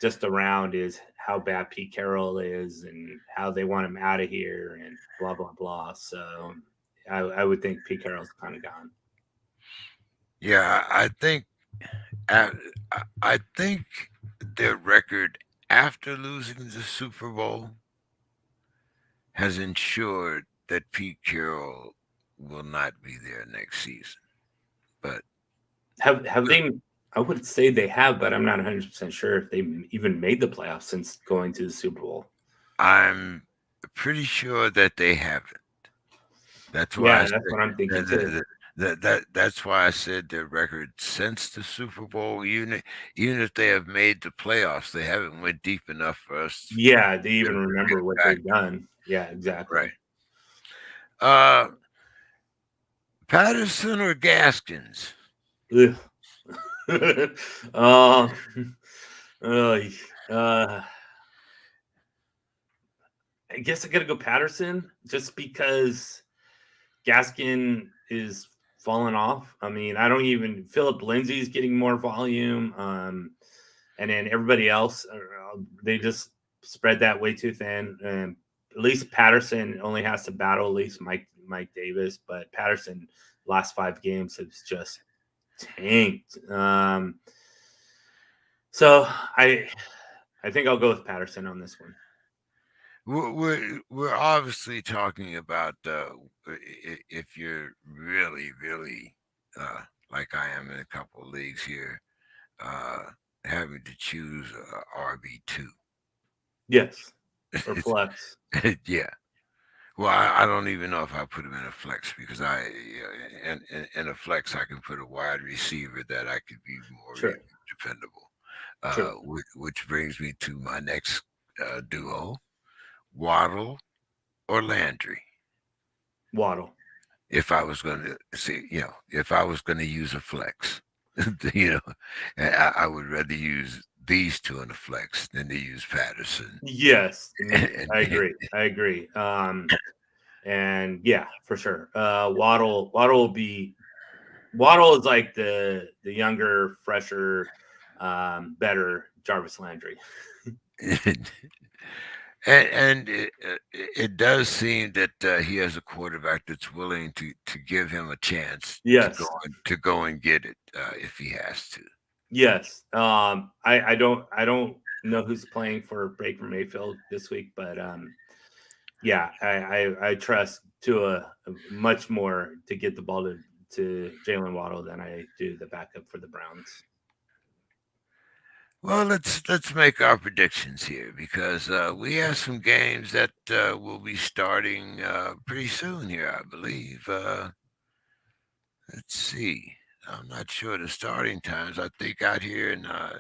just around is how bad Pete Carroll is and how they want him out of here and blah, blah, blah. So I would think Pete Carroll's kind of gone. Yeah, I think their record after losing the Super Bowl has ensured that Pete Carroll will not be there next season. But have they? I would say they have, but I'm not 100% sure if they even made the playoffs since going to the Super Bowl. I'm pretty sure that they haven't. That's why. Yeah, that's what I'm thinking too. That's why I said their record since the Super Bowl, even if they have made the playoffs, they haven't went deep enough for us. Yeah, they even remember what they've done. Yeah, exactly. Right. Patterson or Gaskins? I guess I gotta go Patterson just because Gaskin is falling off. I mean, I don't even Philip Lindsay's getting more volume, and then everybody else they just spread that way too thin. And at least Patterson only has to battle at least Mike Davis, but Patterson last 5 games has just tanked. So I think I'll go with Patterson on this one. We're obviously talking about if you're really like I am in a couple of leagues here, having to choose RB2. Yes, or flex. Yeah. Well, I don't even know if I put him in a flex because in a flex I can put a wide receiver that I could be more dependable. which brings me to my next duo: Waddle or Landry. Waddle. If I was going to see, if I was going to use a flex, you know, I would rather use these two in a flex than to use Patterson. Yes, And, I agree. And yeah, for sure. Waddle is like the younger, fresher, better Jarvis Landry. and it does seem that he has a quarterback that's willing to give him a chance Yes. to go and get it if he has to. Yes. I don't know who's playing for Baker Mayfield this week, but yeah, I trust Tua much more to get the ball to Jalen Waddle than I do the backup for the Browns. Well, let's make our predictions here because we have some games that will be starting pretty soon here, I believe. Let's see. I'm not sure the starting times. I think out here in I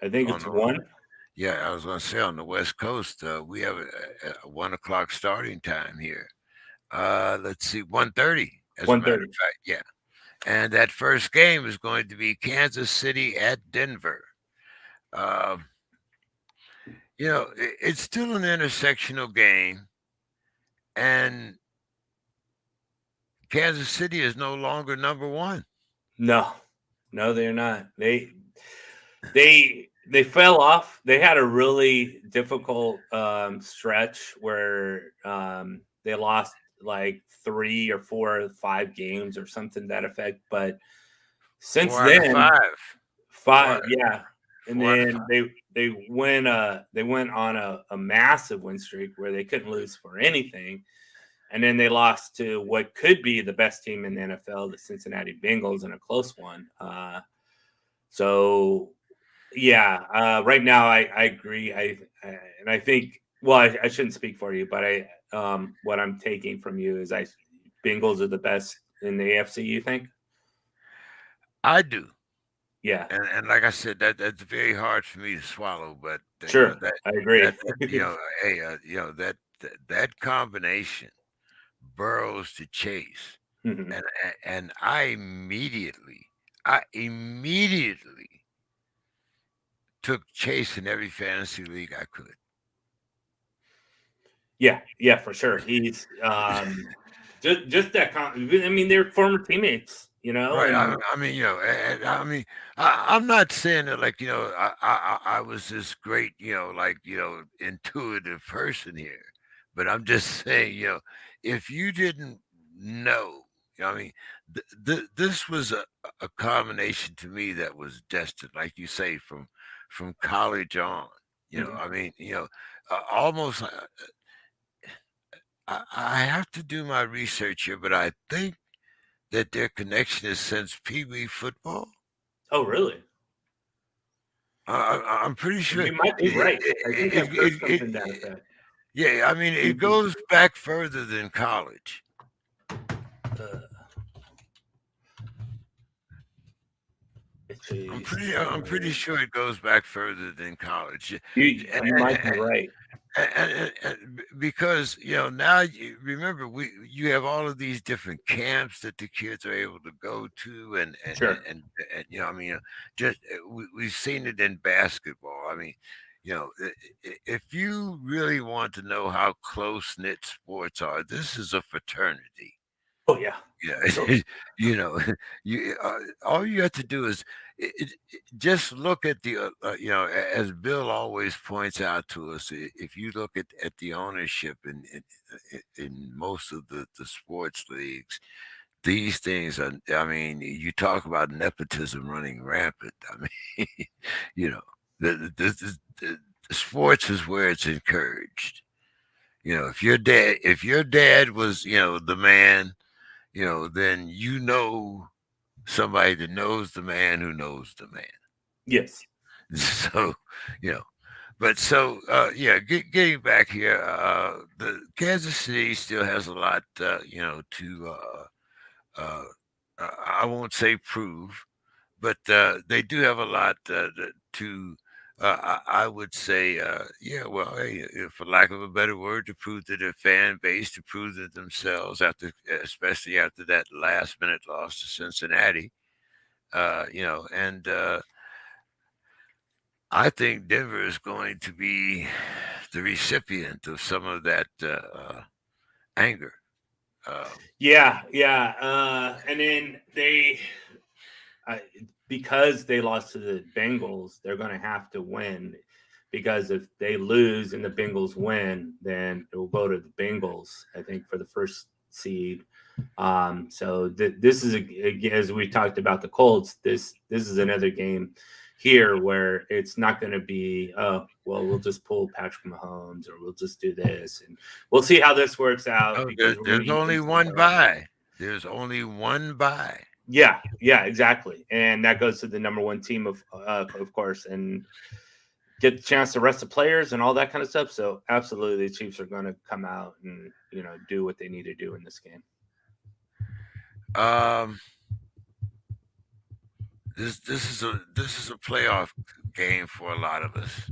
think on it's the, 1. yeah, I was going to say on the West Coast we have a 1 o'clock starting time here. Let's see, 1:30 as a matter of 1:30. fact. Yeah, and that first game is going to be Kansas City at Denver. Um, it's still an intersectional game, and Kansas City is no longer number one. No, they're not. They fell off. They had a really difficult stretch where they lost like 3 or 4 or 5 games or something to that effect. But since 4 out of 5. 5, yeah. And 4 out of 5. then they went on a massive win streak where they couldn't lose for anything. And then they lost to what could be the best team in the NFL, the Cincinnati Bengals, in a close one. So yeah, right now I agree. And I think, well, I shouldn't speak for you, but what I'm taking from you is Bengals are the best in the AFC. You think? I do. Yeah. And like I said, that's very hard for me to swallow. But Sure, I agree. hey, that combination, Burrows to Chase, Mhm. and I immediately took Chase in every fantasy league I could. Yeah, for sure. He's just that. I mean, they're former teammates, Right. and I mean, I'm not saying that like I was this great like intuitive person here, but I'm just saying if you didn't know, I mean, this was a combination to me that was destined, like you say, from college on. Mhm. I mean, almost. I have to do my research here, but I think that their connection is since Pee Wee football. Oh, really? I'm pretty sure. You might be right. I think I've heard something to that It effect. yeah, I mean, it goes back further than college. Uh, I'm pretty sure it goes back further than college. You might be right. Because now you remember you have all of these different camps that the kids are able to go to Sure. and I mean just we've seen it in basketball. I mean if you really want to know how close knit sports are, this is a fraternity. Oh yeah. Yeah, you all you have to do is just look at the as Bill always points out to us. If you look at the ownership in most of the sports leagues, these things are. I mean, you talk about nepotism running rampant. I mean, you know, the sports is where it's encouraged. If your dad was the man, then somebody that knows the man who knows the man. Yes. So, you know, but so yeah, getting back here, the Kansas City still has a lot, to uh, I won't say prove, but they do have a lot to I would say, yeah, well, hey, for lack of a better word, to prove to their fan base, to prove to themselves especially after that last minute loss to Cincinnati, and I think Denver is going to be the recipient of some of that anger. And then because they lost to the Bengals, they're going to have to win. Because if they lose and the Bengals win, then it will go to the Bengals, I think, for the first seed. So this is as we talked about the Colts. This is another game here where it's not going to be, oh, well, we'll just pull Patrick Mahomes or we'll just do this, and we'll see how this works out because we're going to There's eat only into one the bye. There's only one bye. Yeah, exactly, and that goes to the number one team of course, and get the chance to rest the players and all that kind of stuff. So absolutely, the Chiefs are going to come out and do what they need to do in this game. This is a playoff game for a lot of us.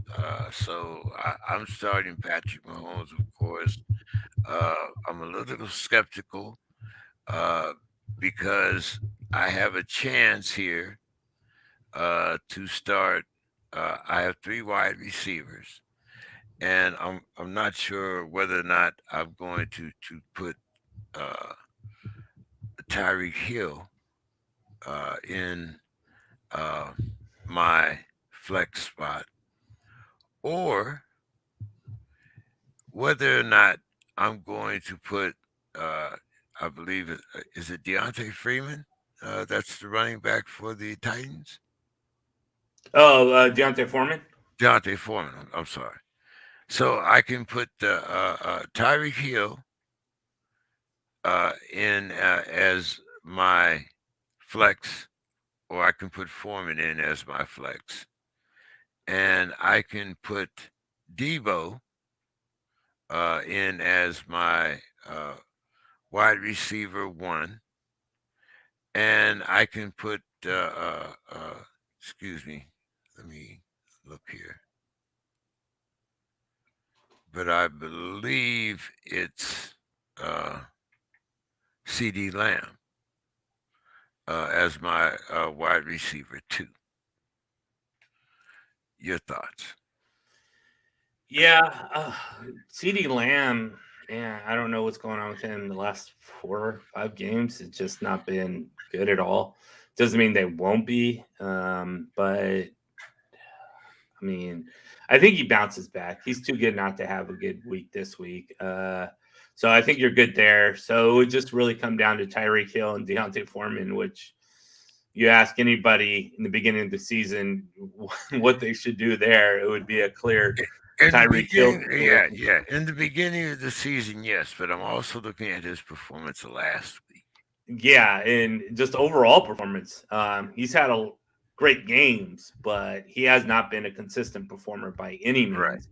So I'm starting Patrick Mahomes, of course. I'm a little skeptical because I have a chance here to start. I have 3 wide receivers, and I'm not sure whether or not I'm going to put uh, Tyreek Hill in my flex spot, or whether or not I'm going to put, I believe is it Deontay Freeman? That's the running back for the Titans. Oh, Deontay Foreman. Deontay Foreman. I'm sorry. So I can put Tyreek Hill in as my flex, or I can put Foreman in as my flex, and I can put Debo in as my wide receiver 1, and I can put excuse me, let me look here, but I believe it's CD Lamb as my wide receiver 2. Your thoughts? Yeah, CD Lamb. Yeah, I don't know what's going on with him the last 4 or 5 games. It's just not been good at all. Doesn't mean they won't be, but I mean, I think he bounces back. He's too good not to have a good week this week. So I think you're good there. So it would just really come down to Tyreek Hill and Deontay Foreman, which you ask anybody in the beginning of the season what they should do there, it would be a clear Tyreek Hill. Yeah. In the beginning of the season, yes, but I'm also looking at his performance last week. Yeah, and just overall performance. He's had a great games, but he has not been a consistent performer by any means. Right.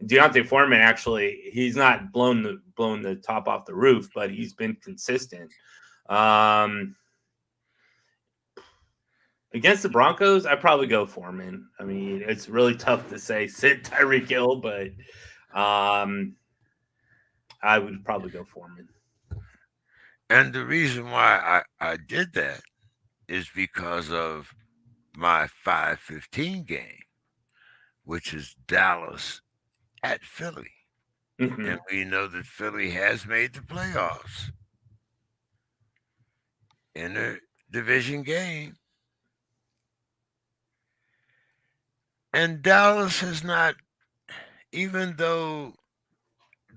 Deontay Foreman, actually, he's not blown the top off the roof, but he's been consistent. Against the Broncos, I'd probably go Foreman. I mean, it's really tough to say sit Tyreek Hill, but I would probably go Foreman. And the reason why I did that is because of my 5:15 game, which is Dallas at Philly. Mm-hmm. And we know that Philly has made the playoffs in a division game. And Dallas has not, even though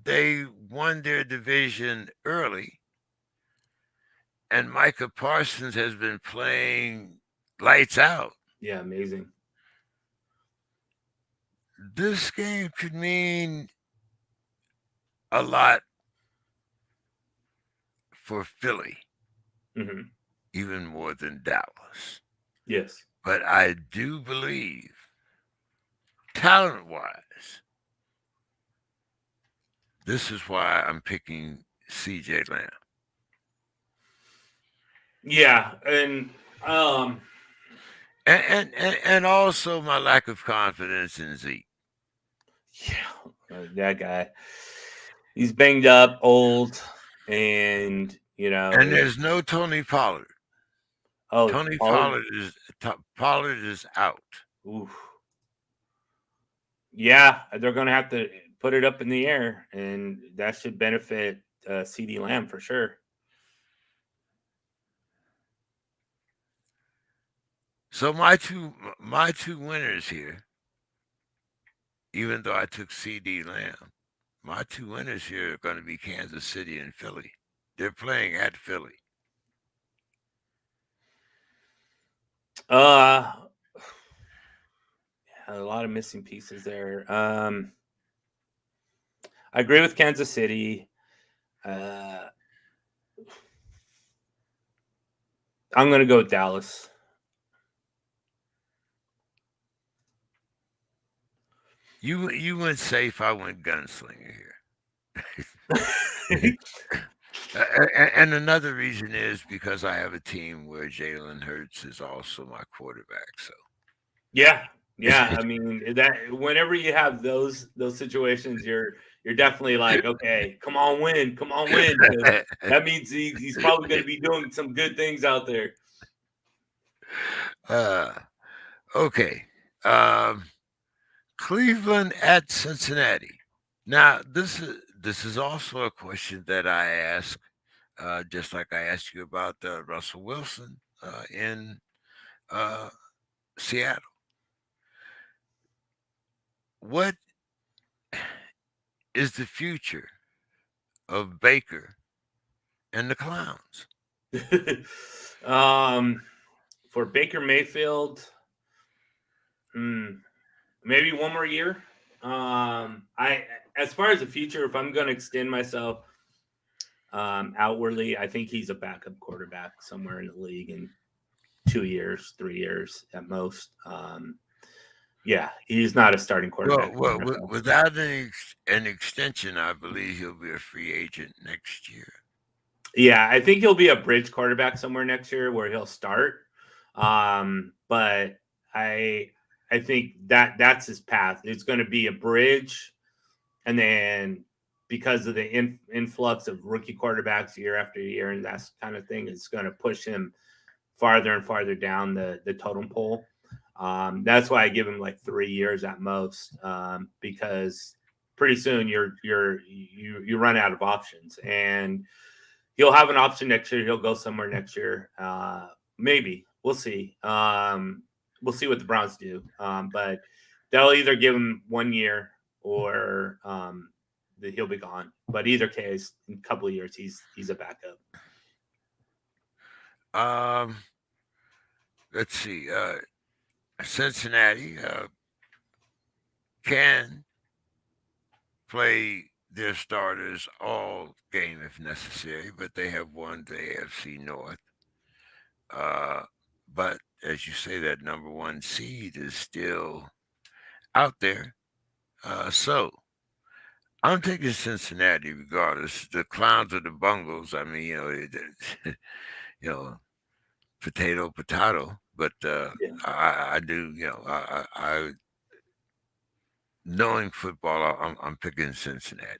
they won their division early, and Micah Parsons has been playing lights out. Yeah, amazing. This game could mean a lot for Philly, even more than Dallas. Yes. But I do believe, talent-wise, this is why I'm picking CJ Lamb. Yeah, and and also my lack of confidence in Zeke. Yeah, that guy. He's banged up, old, and And there's no Tony Pollard. Tony Pollard. Pollard is out. Oof. Yeah, they're going to have to put it up in the air, and that should benefit CD Lamb for sure. So my two winners here, even though I took CD Lamb, my two winners here are going to be Kansas City and Philly. They're playing at Philly. A lot of missing pieces there. I agree with Kansas City. I'm going to go with Dallas. You went safe. I went gunslinger here. And another reason is because I have a team where Jalen Hurts is also my quarterback. So yeah. I mean that whenever you have those situations, you're definitely like, okay, come on, win. That means he's probably going to be doing some good things out there. Okay. Cleveland at Cincinnati. Now this is also a question that I ask, just like I asked you about Russell Wilson in Seattle. What is the future of Baker and the Clowns? For Baker Mayfield, maybe one more year. I as far as the future, if I'm going to extend myself outwardly, I think he's a backup quarterback somewhere in the league in 2 years, 3 years at most. Yeah, he's not a starting quarterback. Well, without an extension, I believe he'll be a free agent next year. Yeah, I think he'll be a bridge quarterback somewhere next year where he'll start. But I think that's his path. It's going to be a bridge, and then because of the influx of rookie quarterbacks year after year and that kind of thing, it's going to push him farther and farther down the totem pole. That's why I give him like 3 years at most, because pretty soon you run out of options, and he'll have an option next year. He'll go somewhere next year. Maybe we'll see. We'll see what the Browns do. But they'll either give him 1 year or he'll be gone. But either case, in a couple of years, he's a backup. Let's see. Cincinnati can play their starters all game if necessary, but they have won the AFC North. But as you say, that number one seed is still out there. So I'm taking Cincinnati regardless. The Clowns or the Bungles. I mean, you know, potato. But I do. I knowing football, I'm picking Cincinnati.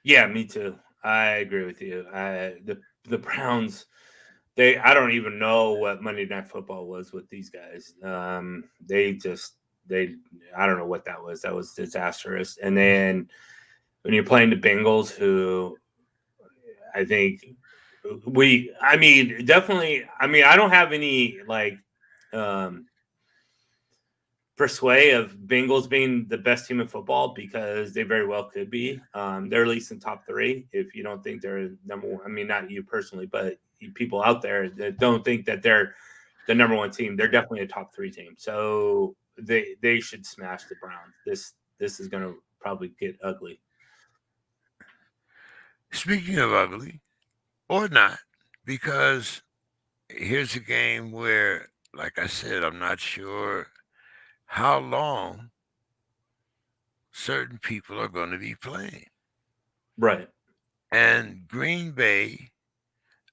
Yeah, me too. I agree with you. The Browns, I don't even know what Monday Night Football was with these guys. I don't know what that was. That was disastrous. And then when you're playing the Bengals, who I think definitely. I mean, I don't have any like persuade of Bengals being the best team in football because they very well could be. They're at least in top 3. If you don't think they're number one, I mean, not you personally, but people out there that don't think that they're the number one team, they're definitely a top 3 team. So they should smash the Browns. This is going to probably get ugly. Speaking of ugly, or not, because here's a game where, like I said, I'm not sure how long certain people are going to be playing. Right. And Green Bay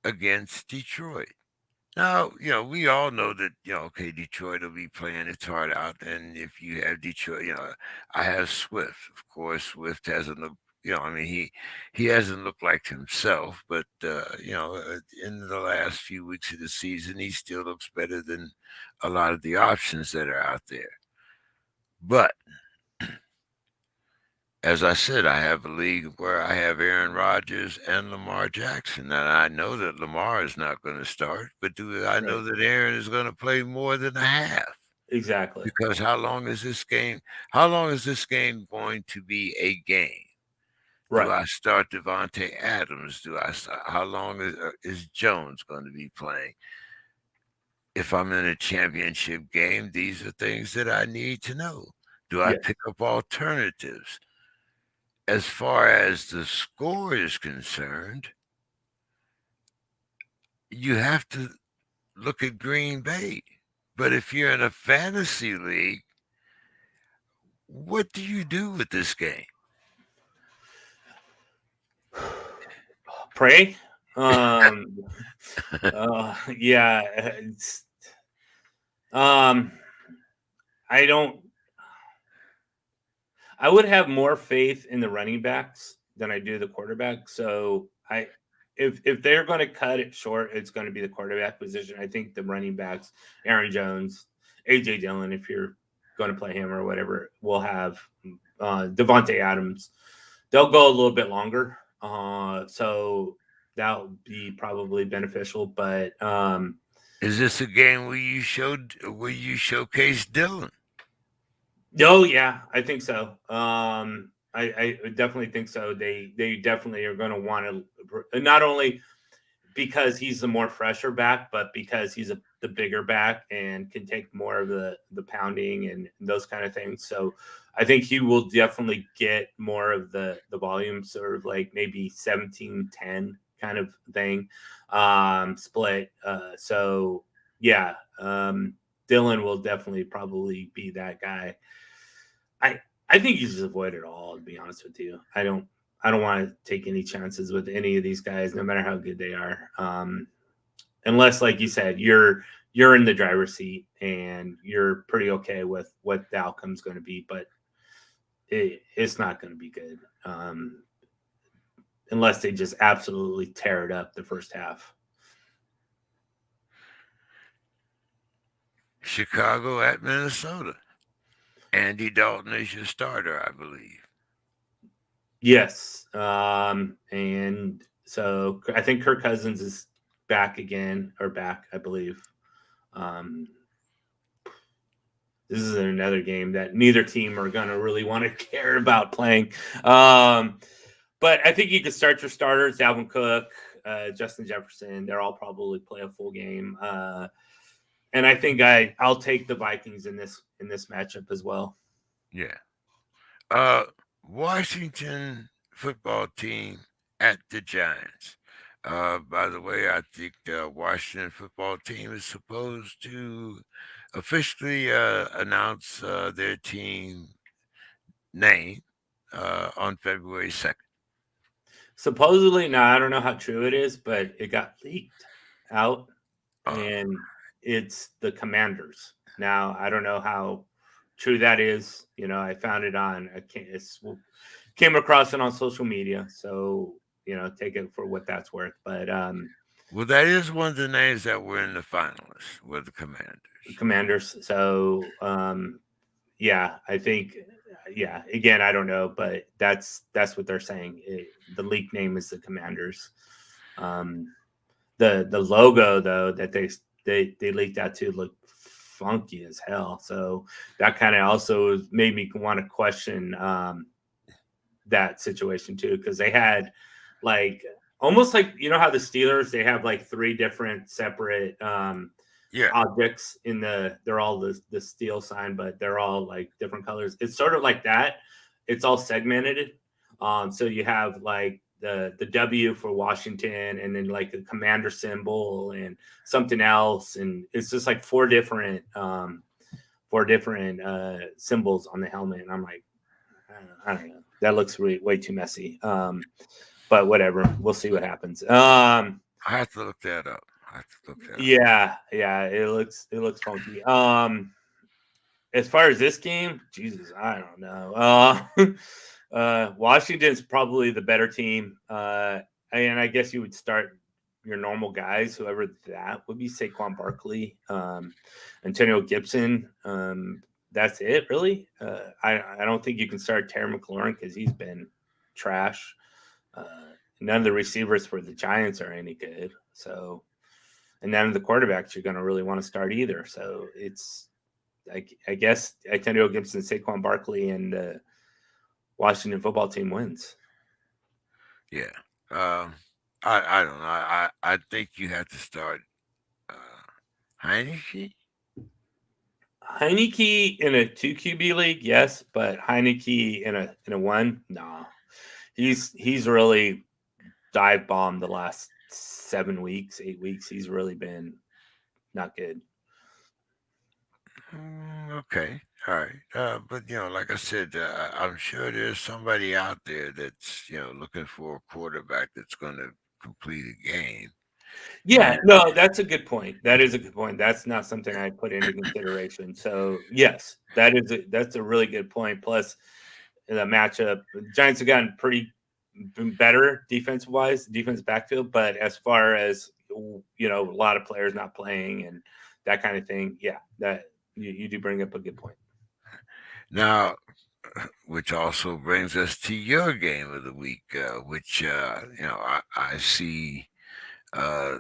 against Detroit. Now, we all know that, okay, Detroit will be playing its heart out. And if you have Detroit, I have Swift. Of course, Swift hasn't looked, I mean, he hasn't looked like himself, but, in the last few weeks of the season, he still looks better than a lot of the options that are out there. But as I said, I have a league where I have Aaron Rodgers and Lamar Jackson. And I know that Lamar is not going to start, but do I know Right. that Aaron is going to play more than a half? Exactly. Because how long is this game? How long is this game going to be a game? Do Right. I start Devontae Adams? Do I start? How long is Jones going to be playing? If I'm in a championship game, these are things that I need to know. Do I Yeah. pick up alternatives? As far as the score is concerned, you have to look at Green Bay. But if you're in a fantasy league, what do you do with this game? Pray. Yeah. Um, I don't. I would have more faith in the running backs than I do the quarterback. So if they're going to cut it short, it's going to be the quarterback position. I think the running backs, Aaron Jones, AJ Dillon, if you're going to play him or whatever, will have Devontae Adams. They'll go a little bit longer, so that'll be probably beneficial. But Is this a game where you showcase Dylan? oh yeah, I think so. I definitely think so. They definitely are going to want to not only because he's the more fresher back, but because he's the bigger back and can take more of the pounding and those kind of things. So I think he will definitely get more of the volume, sort of like maybe 17-10 kind of thing, split. So yeah, Dylan will definitely probably be that guy. I think you just avoid it all, to be honest with you. I don't want to take any chances with any of these guys, no matter how good they are. Unless, like you said, you're in the driver's seat and you're pretty okay with what the outcome's going to be, but it's not going to be good unless they just absolutely tear it up the first half. Chicago at Minnesota. Andy Dalton is your starter, I believe. Yes. And so I think Kirk Cousins is back again, or back, I believe. This is another game that neither team are going to really want to care about playing. But I think you could start your starters, Dalvin Cook, Justin Jefferson. They're all probably play a full game. And I think I'll take the Vikings in this matchup as well. Yeah. Washington football team at the Giants. By the way, I think the Washington football team is supposed to officially announce their team name on February 2nd. Supposedly, now I don't know how true it is, but it got leaked out, and it's the Commanders. Now I don't know how true that is. I found it on. Came across it on social media, so take it for what that's worth. But well, that is one of the names that were in the finalists, were the Commanders. So yeah, I think. Yeah, again, I don't know, but that's what they're saying. The leak name is the Commanders. The logo though that they leaked out to looked funky as hell. So that kind of also made me want to question that situation too, because they had like almost like how the Steelers, they have like 3 different separate objects in they're all the steel sign, but they're all like different colors. It's sort of like that. It's all segmented. So you have like the W for Washington, and then like the commander symbol and something else, and it's just like 4 different symbols on the helmet. And I'm like, I don't know. That looks way too messy. But whatever. We'll see what happens. I have to look that up. I have to look that up. Yeah, it looks funky. As far as this game, Jesus, I don't know. Washington's probably the better team. And I guess you would start your normal guys, whoever that would be, Saquon Barkley, Antonio Gibson. That's it, really. I don't think you can start Terry McLaurin because he's been trash. None of the receivers for the Giants are any good. So, and none of the quarterbacks you're going to really want to start either. So it's, I guess, Antonio Gibson, Saquon Barkley, and Washington football team wins. Yeah. I don't know. I think you have to start Heineke. Heineke in a 2 QB league, yes, but Heineke in a 1, nah. He's really dive bombed the last 7 weeks, 8 weeks. He's really been not good. Okay. All right. But like I said, I'm sure there's somebody out there that's looking for a quarterback that's going to complete a game. Yeah, And no, that's a good point. That is a good point. That's not something I put into consideration. So yes, that's a really good point. Plus, the matchup, the Giants have gotten pretty better defense wise, defense backfield. But as far as a lot of players not playing and that kind of thing, yeah, that you do bring up a good point. now, which also brings us to your game of the week, which I see. Uh,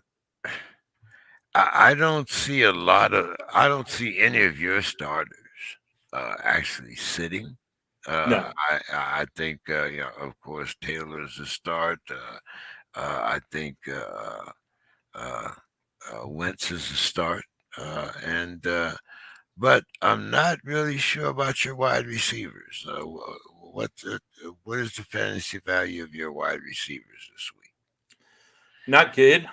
I don't see a lot of. I don't see any of your starters actually sitting. No, I think of course Taylor's a start. I think uh, Wentz is a start, and but I'm not really sure about your wide receivers. What is the fantasy value of your wide receivers this week? not good.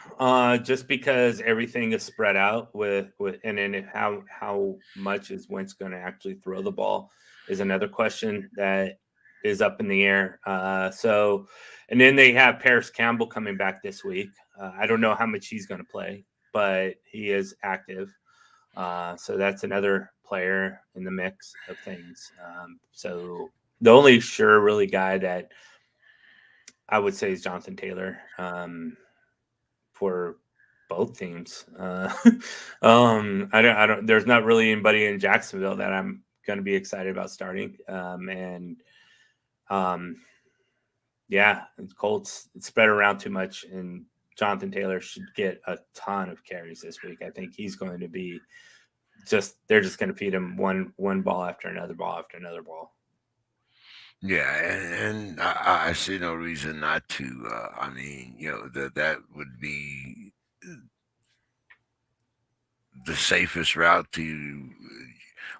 Just because everything is spread out and then how much is Wentz going to actually throw the ball is another question that is up in the air. And then they have Paris Campbell coming back this week. I don't know how much he's going to play, but he is active. So that's another player in the mix of things. So the only sure really guy that I would say is Jonathan Taylor. For both teams. I don't. There's not really anybody in Jacksonville that I'm going to be excited about starting. Yeah, Colts it's spread around too much, and Jonathan Taylor should get a ton of carries this week. I think he's going to be they're just going to feed him one ball after another ball after another ball. Yeah, and I see no reason not to. I mean, that would be the safest route to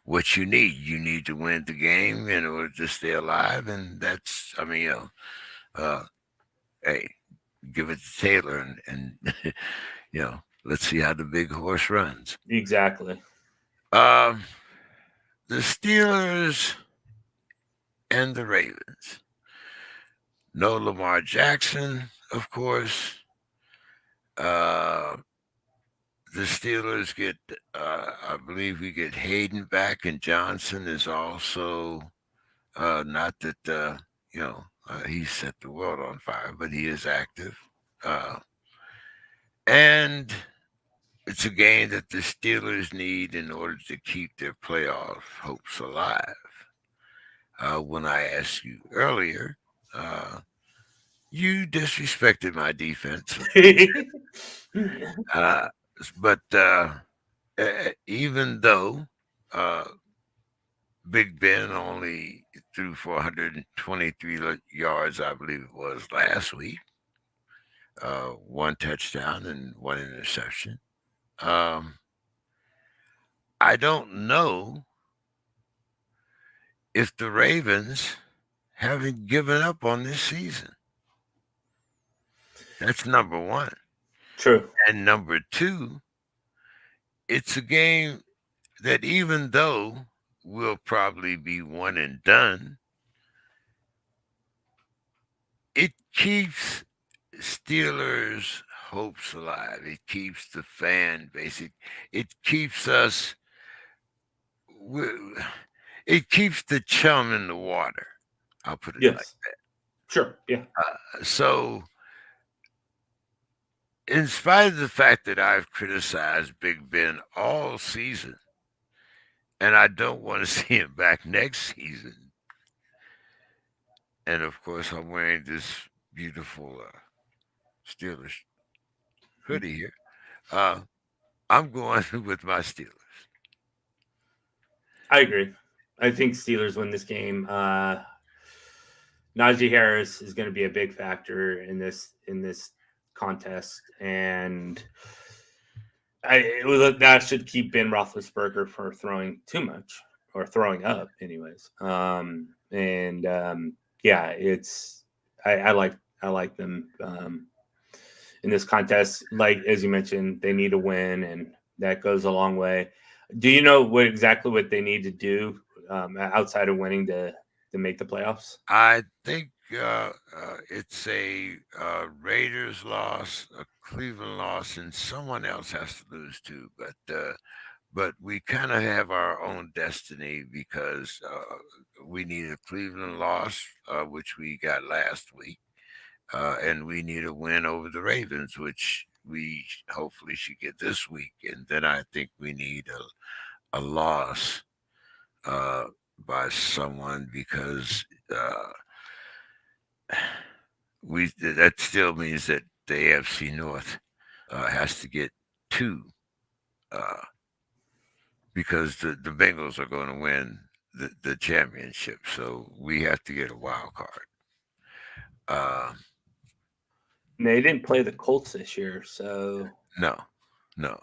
what you need. You need to win the game in order to stay alive, and that's. I mean, uh, hey, give it to Taylor, and let's see how the big horse runs. Exactly. Um, the Steelers and the Ravens. No Lamar Jackson, of course. Uh, the Steelers get, I believe we get Hayden back, and Johnson is also not that he set the world on fire, but he is active, and it's a game that the Steelers need in order to keep their playoff hopes alive. When I asked you earlier, you disrespected my defense, of course. Uh, but even though uh, Big Ben only threw 423 yards, I believe it was last week, one touchdown and one interception. Um, I don't know if the Ravens haven't given up on this season. That's number one. True. And number two, it's a game that even though we'll probably be one and done, it keeps Steelers hopes alive. It keeps the fan basic. It keeps us. It keeps the chum in the water. I'll put it like Yes. Sure. Yeah. so. In spite of the fact that I've criticized Big Ben all season, and I don't want to see him back next season, and of course I'm wearing this beautiful Steelers hoodie here. Uh, I'm going with my Steelers. I agree. I think Steelers win this game. Najee Harris is going to be a big factor in this contest, and that should keep Ben Roethlisberger from throwing too much or throwing up, anyways. Yeah, I like them in this contest. Like as you mentioned, they need to win, and that goes a long way. Do you know exactly what they need to do outside of winning to make the playoffs? I think it's a Raiders loss, a Cleveland loss, and someone else has to lose too. But we kind of have our own destiny because we need a Cleveland loss, which we got last week, and we need a win over the Ravens, which we hopefully should get this week. And then I think we need a loss uh, by someone because we that still means that the AFC North has to get two uh, because the Bengals are going to win the championship. So we have to get a wild card. Uh, They didn't play the Colts this year, so no, no.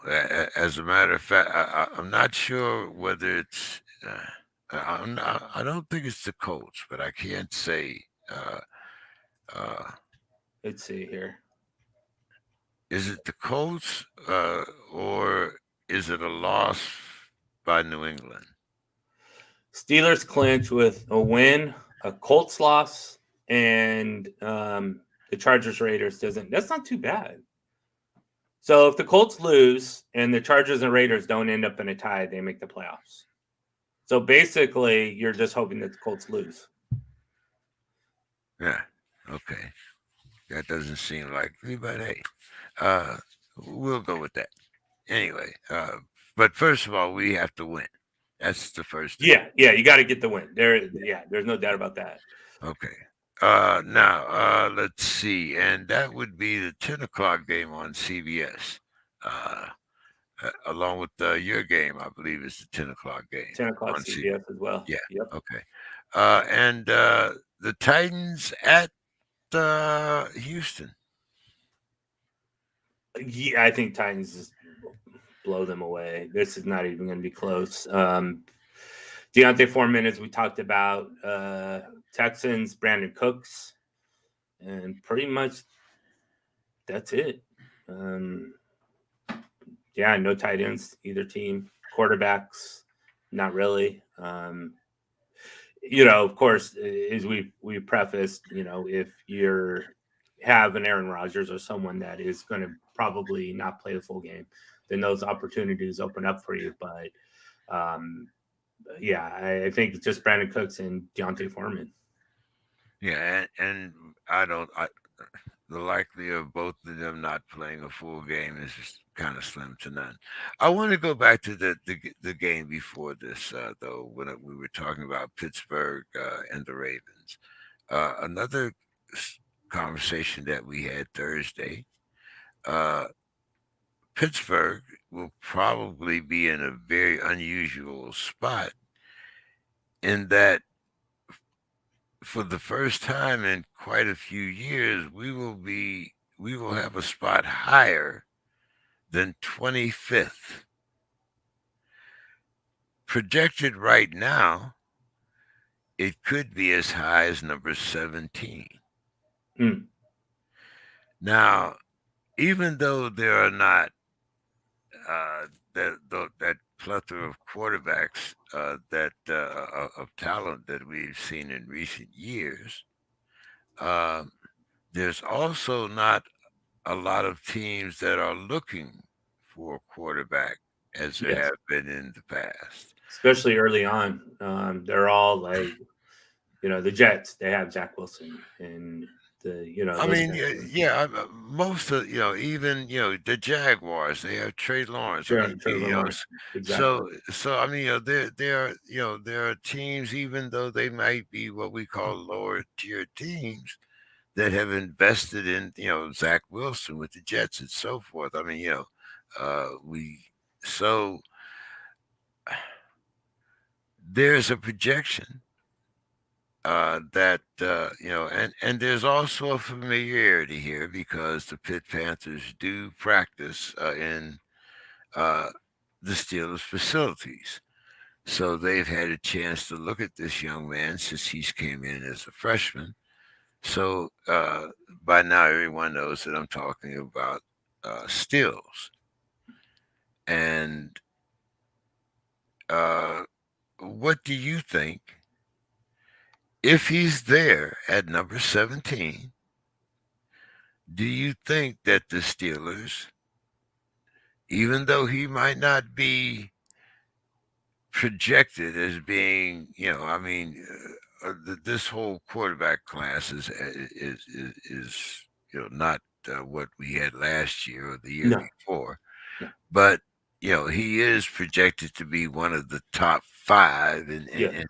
As a matter of fact, I'm not sure whether it's. I don't think it's the Colts, but I can't say. Uh, let's see here. is it the Colts or is it a loss by New England? Steelers clinch with a win, a Colts loss, and the Chargers Raiders doesn't. That's not too bad. So if the Colts lose and the Chargers and Raiders don't end up in a tie, they make the playoffs. So basically, you're just hoping that the Colts lose. Yeah. Okay. That doesn't seem likely, but hey, we'll go with that. Anyway, but first of all, we have to win. That's the first thing. Yeah, you got to get the win. There's no doubt about that. Okay. Now, let's see. And that would be the 10 o'clock game on CBS. Along with your game, I believe it's the 10 o'clock game 10 o'clock on CBS as well. Yeah. Yep. Okay. And the Titans at Houston. Yeah, I think Titans just blow them away. This is not even going to be close. Deontay Foreman, as we talked about, Texans, Brandon Cooks, and pretty much that's it. Yeah, no tight ends either team. Quarterbacks, not really. Of course, as we prefaced, if you're have an Aaron Rodgers or someone that is going to probably not play the full game, then those opportunities open up for you. But yeah, I think it's just Brandon Cooks and Deontay Foreman. Yeah, and the likelihood of both of them not playing a full game is just kind of slim to none. I want to go back to the game before this, though, when we were talking about Pittsburgh and the Ravens. Another conversation that we had Thursday. Uh, Pittsburgh will probably be in a very unusual spot in that for the first time in quite a few years, we will have a spot higher than 25th. Projected right now, it could be as high as number 17. Mm. Now, even though there are not that plethora of quarterbacks of talent that we've seen in recent years, there's also not a lot of teams that are looking for a quarterback as there Yes, have been in the past. especially early on. They're all like, the Jets. They have Zach Wilson, and I those mean, guys. most of even the Jaguars, they have Trey Lawrence. I mean, Trevor Lawrence, exactly. so I mean, there are teams, even though they might be what we call lower tier teams, that have invested in Zach Wilson with the Jets and so forth. I mean, we so there's a projection that and there's also a familiarity here because the Pitt Panthers do practice in uh, the Steelers facilities, so they've had a chance to look at this young man since he's came in as a freshman. So by now everyone knows that I'm talking about Stills, and uh, what do you think if he's there at number 17? Do you think that the Steelers, even though he might not be projected as being, I mean, this whole quarterback class is not what we had last year or the year No, before, no, but he is projected to be one of the top five yes,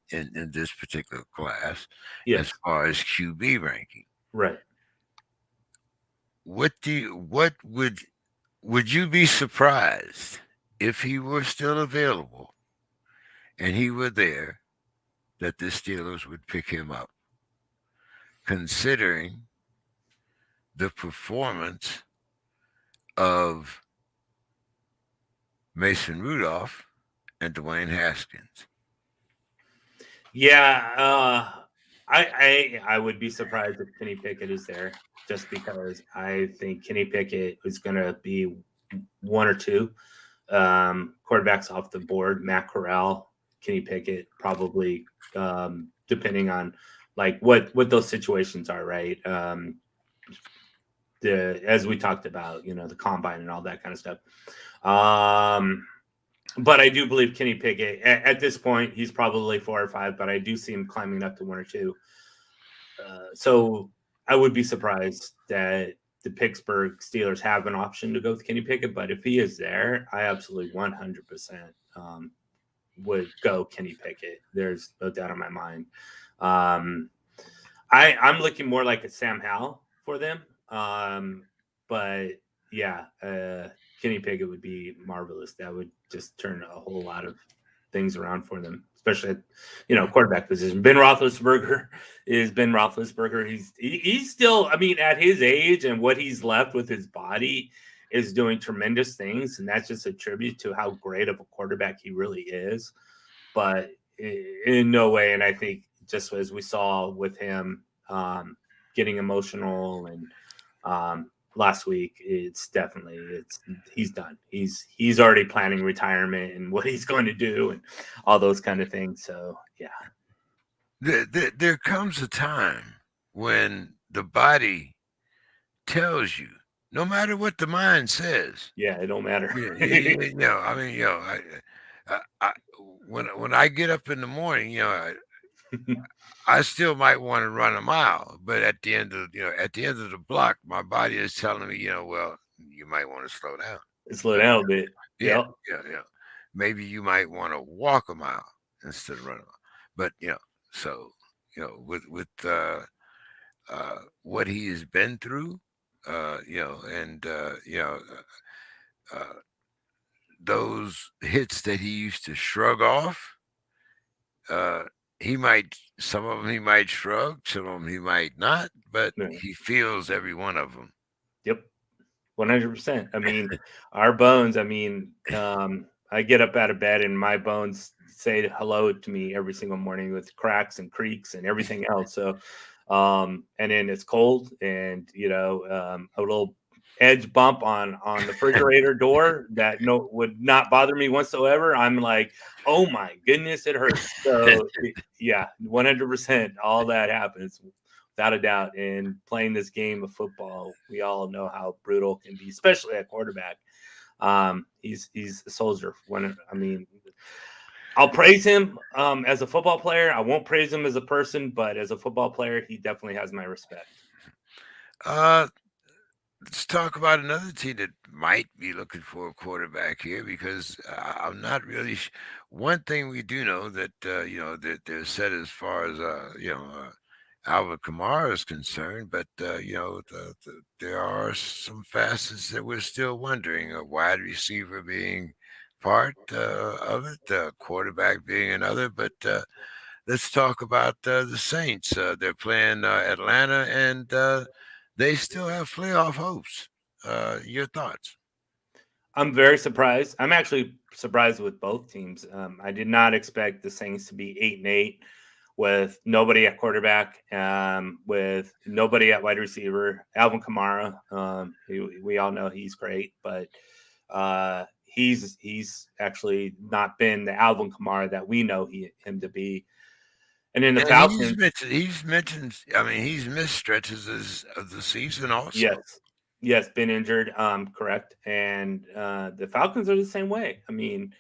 in this particular class as yes, far as QB ranking. right. What would you be surprised if he were still available and he were there that the Steelers would pick him up, considering the performance of Mason Rudolph and Dwayne Haskins? Yeah, I would be surprised if Kenny Pickett is there, just because I think Kenny Pickett is going to be one or two quarterbacks off the board. Matt Corral, Kenny Pickett, probably, depending on like what those situations are, right? As we talked about, the combine and all that kind of stuff. But I do believe Kenny Pickett at this point, he's probably 4 or 5, but I do see him climbing up to 1 or 2. So I would be surprised that the Pittsburgh Steelers have an option to go with Kenny Pickett, but if he is there, I absolutely 100% would go Kenny Pickett. There's no doubt in my mind. I'm looking more like a Sam Howell for them. But yeah, Kenny Pickett would be marvelous. That would just turn a whole lot of things around for them, especially at quarterback position. Ben Roethlisberger is Ben Roethlisberger. He's still, I mean, at his age and what he's left with his body is doing tremendous things, and that's just a tribute to how great of a quarterback he really is. But in no way, and I think just as we saw with him getting emotional and last week, it's he's done. He's already planning retirement and what he's going to do and all those kind of things. So yeah, There comes a time when the body tells you, no matter what the mind says. yeah, it don't matter. I mean, I when I get up in the morning, I still might want to run a mile, but at the end of the block, my body is telling me, well, you might want to slow down. Slow down a bit. Yeah, Yep. yeah. Maybe you might want to walk a mile instead of run a mile. But so with what he has been through, and uh, those hits that he used to shrug off, uh, some of them he might shrug, some of them he might not, but Yeah. he feels every one of them. Yep. 100%. I mean, our bones, I mean, I get up out of bed and my bones say hello to me every single morning with cracks and creaks and everything else. So, and then it's cold and, a little edge bump on the refrigerator door that would not bother me whatsoever. I'm like, oh my goodness, it hurts. So yeah, 100%. All that happens without a doubt. And playing this game of football, we all know how brutal it can be, especially at quarterback. He's a soldier. I'll praise him as a football player. I won't praise him as a person, but as a football player, he definitely has my respect. Let's talk about another team that might be looking for a quarterback here, because I'm not really. One thing we do know that that they're set as far as Alvin Kamara is concerned, but there are some facets that we're still wondering. A wide receiver being part of it, quarterback being another. But let's talk about the Saints. They're playing Atlanta, and they still have playoff hopes. Your thoughts? I'm very surprised. I'm actually surprised with both teams. I did not expect the Saints to be 8-8 with nobody at quarterback, with nobody at wide receiver. Alvin Kamara, we all know he's great, but he's actually not been the Alvin Kamara that we know him to be. And in the Falcons, he's mentioned. I mean, he's missed stretches of the season also. Yes, been injured. Correct. And the Falcons are the same way. I mean,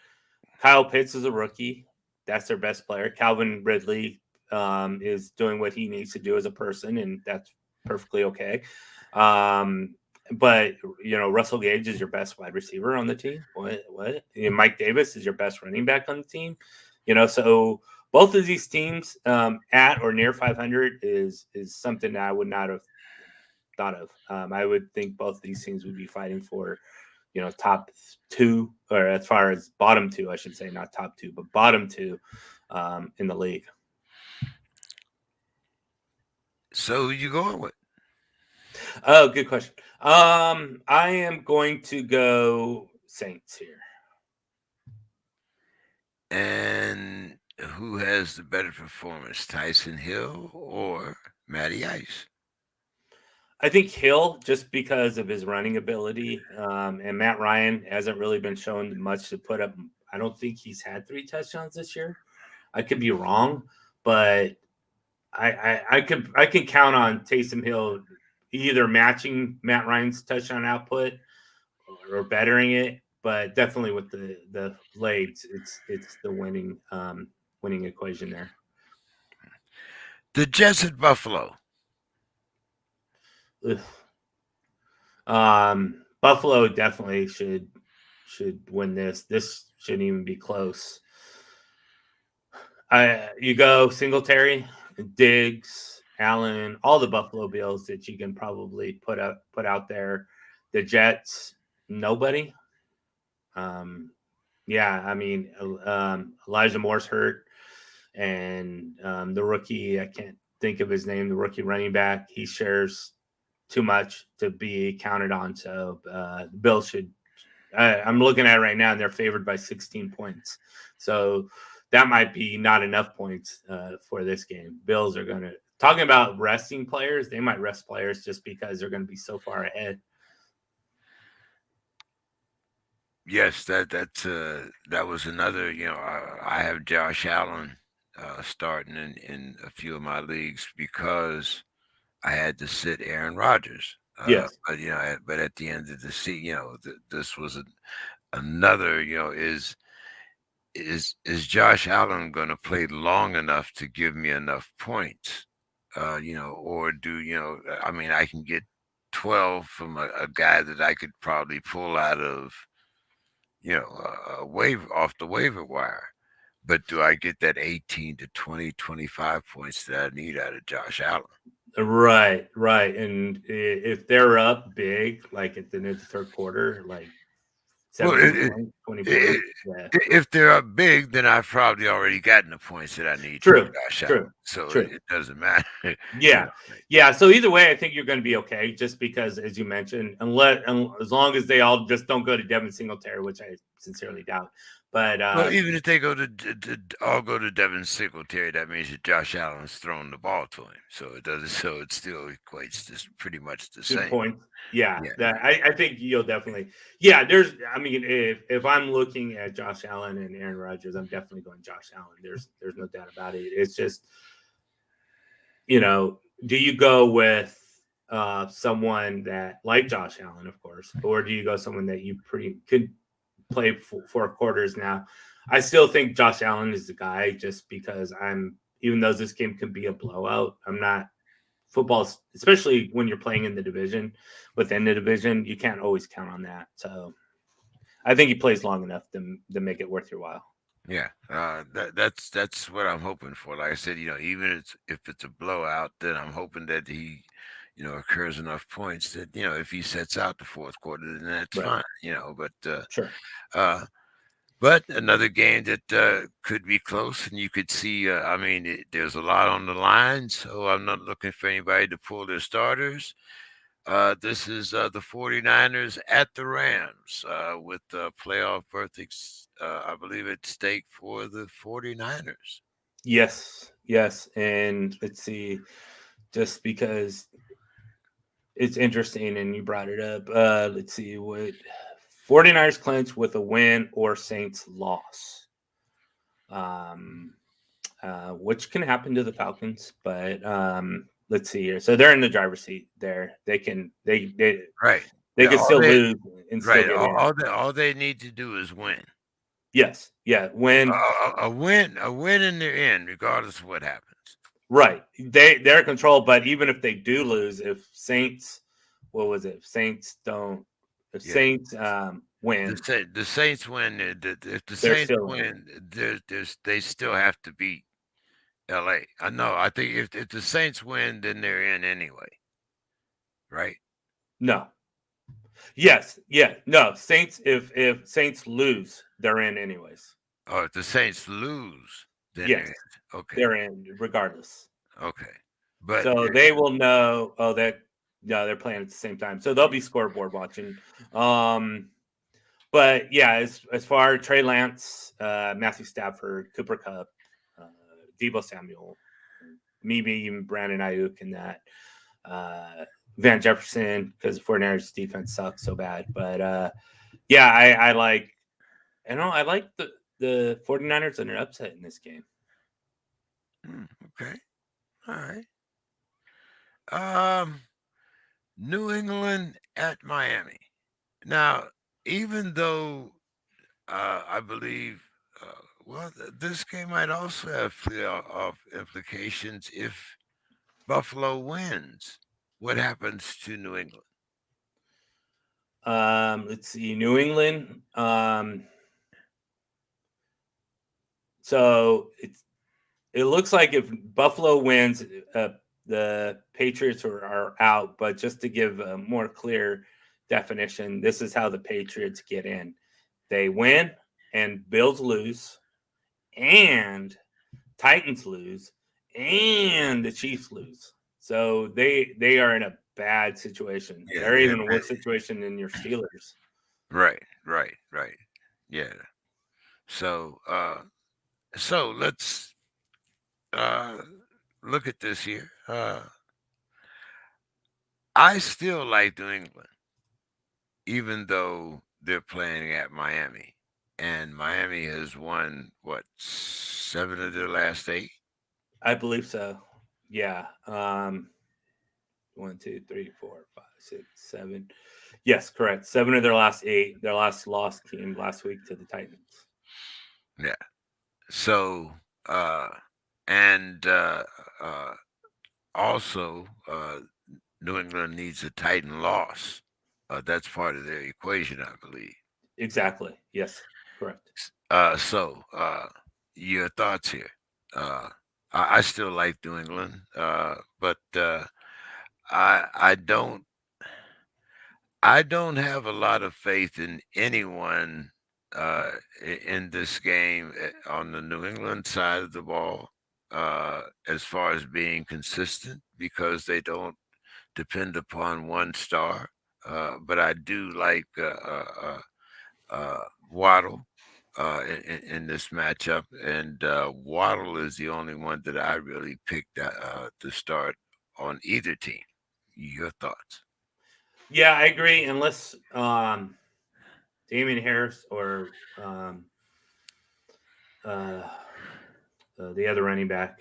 Kyle Pitts is a rookie. That's their best player. Calvin Ridley is doing what he needs to do as a person, and that's perfectly okay. But Russell Gage is your best wide receiver on the team. What? Mike Davis is your best running back on the team. So both of these teams at or near 500 is something that I would not have thought of. I would think both of these teams would be fighting for, top two, or as far as bottom two, I should say, not top two, but bottom two in the league. So who you going with? Oh, good question. I am going to go Saints here. And who has the better performance, Tyson Hill or Matty Ice? I think Hill, just because of his running ability, and Matt Ryan hasn't really been shown much to put up. I don't think he's had 3 touchdowns this year. I could be wrong, but I can count on Taysom Hill either matching Matt Ryan's touchdown output or bettering it, but definitely with the legs, it's the winning equation there. The Jets at Buffalo. Buffalo definitely should win this. This shouldn't even be close. You go Singletary, Diggs, Allen, all the Buffalo Bills that you can probably put out there. The Jets, nobody. Elijah Moore's hurt, and the rookie, I can't think of his name, the rookie running back, he shares too much to be counted on. So the Bills should. I'm looking at it right now, and they're favored by 16 points. So that might be not enough points for this game. Bills are going to talking about resting players. They might rest players just because they're going to be so far ahead. Yes, that was another. I have Josh Allen starting in a few of my leagues because I had to sit Aaron Rodgers. Yes, but at the end of the season, this was another. Is Josh Allen going to play long enough to give me enough points? Or do I mean, I can get 12 from a guy that I could probably pull out of off the waiver wire. But do I get that 18 to 20, 25 points that I need out of Josh Allen? Right. And if they're up big, like at the end of the third quarter, like 17 points, 20 points. If they're up big, then I've probably already gotten the points that I need. True. So it doesn't matter. Yeah. So either way, I think you're going to be okay. Just because, as you mentioned, as long as they all just don't go to Devin Singletary, which I sincerely doubt. But even if they go all go to Devin Singletary, that means that Josh Allen's throwing the ball to him. So it doesn't. So it still equates to pretty much the same point. Yeah. I think you'll definitely. Yeah. If I'm looking at Josh Allen and Aaron Rodgers, I'm definitely going Josh Allen. There's no doubt about it. It's just, do you go with someone that like Josh Allen, of course, or do you go someone that you could play 4 quarters now? I still think Josh Allen is the guy, just because even though this game could be a blowout, I'm not football, especially when you're playing in the division, within the division, you can't always count on that. So I think he plays long enough to make it worth your while. Yeah, that's what I'm hoping for. Like I said, even if it's a blowout, then I'm hoping that he, occurs enough points that if he sets out the fourth quarter, then that's Right. fine. Sure. Uh, but another game that could be close, and you could see. I mean, there's a lot on the line, so I'm not looking for anybody to pull their starters. This is the 49ers at the Rams with playoff berths, I believe, at stake for the 49ers. Yes. And let's see, just because it's interesting and you brought it up. Let's see what 49ers clinch with a win or Saints loss. Which can happen to the Falcons, but let's see here. So they're in the driver's seat there. They can Right. they can still lose and still Right. get in. All they need to do is win. Yes. Yeah. When A win, and they're in, regardless of what happens. right. They're in control, but even if they do lose, if Saints, what was it? If Saints don't, if Yeah. Saints win, The Saints win. If the they're Saints still in. win, they still have to beat L.A. I know. I think if the Saints win, then they're in anyway. Right. No. Yes. Yeah. No. Saints. If Saints lose, they're in anyways. Oh, if the Saints lose, then they're Yes, in. Okay. they're in regardless. Okay. But So they will know. Oh, that no, they're playing at the same time, so they'll be scoreboard watching. But yeah, as far Trey Lance, Matthew Stafford, Cooper Kupp, Debo Samuel, maybe even Brandon Ayuk in that. Van Jefferson, because 49ers defense sucks so bad. But yeah, I like. I like the 49ers and an upset in this game. Okay. All right. New England at Miami. Now, even though I believe, this game might also have playoff implications if Buffalo wins. What happens to New England? Let's see, New England. So it looks like if Buffalo wins, the Patriots are out. But just to give a more clear definition, this is how the Patriots get in: they win, and Bills lose, and Titans lose, and the Chiefs lose. So they are in a bad situation. Yeah, They're even a worse situation than your Steelers. right. Yeah. So, let's uh, look at this here. I still like New England, even though they're playing at Miami, and Miami has won what 7 of their last 8. I believe so. Yeah. 1, 2, 3, 4, 5, 6, 7. Yes, correct. 7 of their last 8. Their last loss came last week to the Titans. Yeah. So, and also, New England needs a Titan loss. That's part of their equation, I believe. Exactly. Yes, correct. Your thoughts here? Uh, I still like New England, but I don't have a lot of faith in anyone in this game on the New England side of the ball, as far as being consistent, because they don't depend upon one star. But I do like Waddle in this matchup, and Waddle is the only one that I really picked to start on either team. Your thoughts? Yeah, I agree. Unless Damian Harris or uh, the other running back,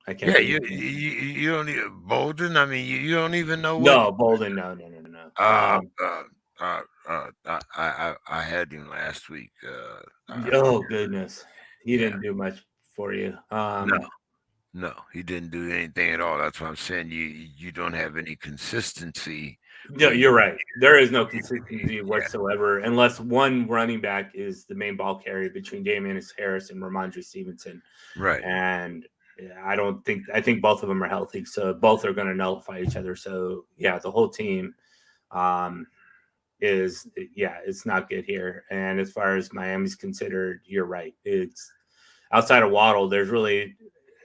I can't think of you don't need Bolden. I mean, you don't even know what. No, Bolden. No. I had him last week. Oh goodness, he Yeah, didn't do much for you. no, he didn't do anything at all. That's what I'm saying. You don't have any consistency. No, you're right. There is no consistency Yeah, whatsoever unless one running back is the main ball carrier between Damian Harris and Ramondre Stevenson. right. And I think both of them are healthy, so both are going to nullify each other. So yeah, the whole team it's not good here. And as far as Miami's considered, you're right. It's outside of Waddle, there's really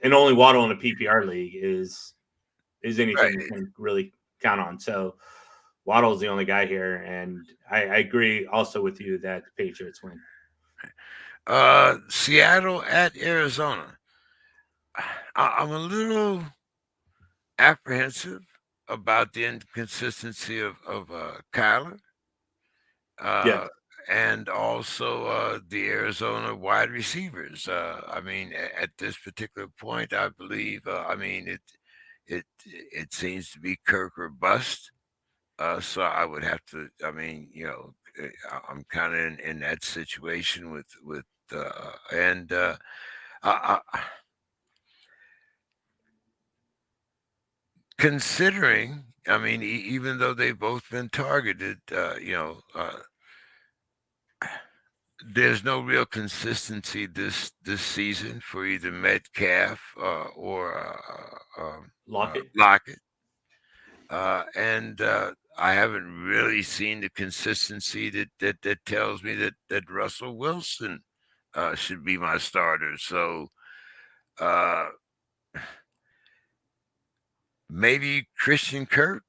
and only Waddle in a PPR league is anything you can really count on. So Waddle's the only guy here, and I agree also with you that the Patriots win. Seattle at Arizona. I'm a little apprehensive about the inconsistency of Kyler. Yes. And also the Arizona wide receivers. I mean, at this particular point, I believe. I mean, it seems to be Kirk or bust. So I would have to. I mean, I'm kind of in that situation with and I, considering. I mean, even though they've both been targeted, there's no real consistency this season for either Metcalf or Lockett. Lockett, and I haven't really seen the consistency that tells me that Russell Wilson should be my starter. So uh, maybe Christian Kirk.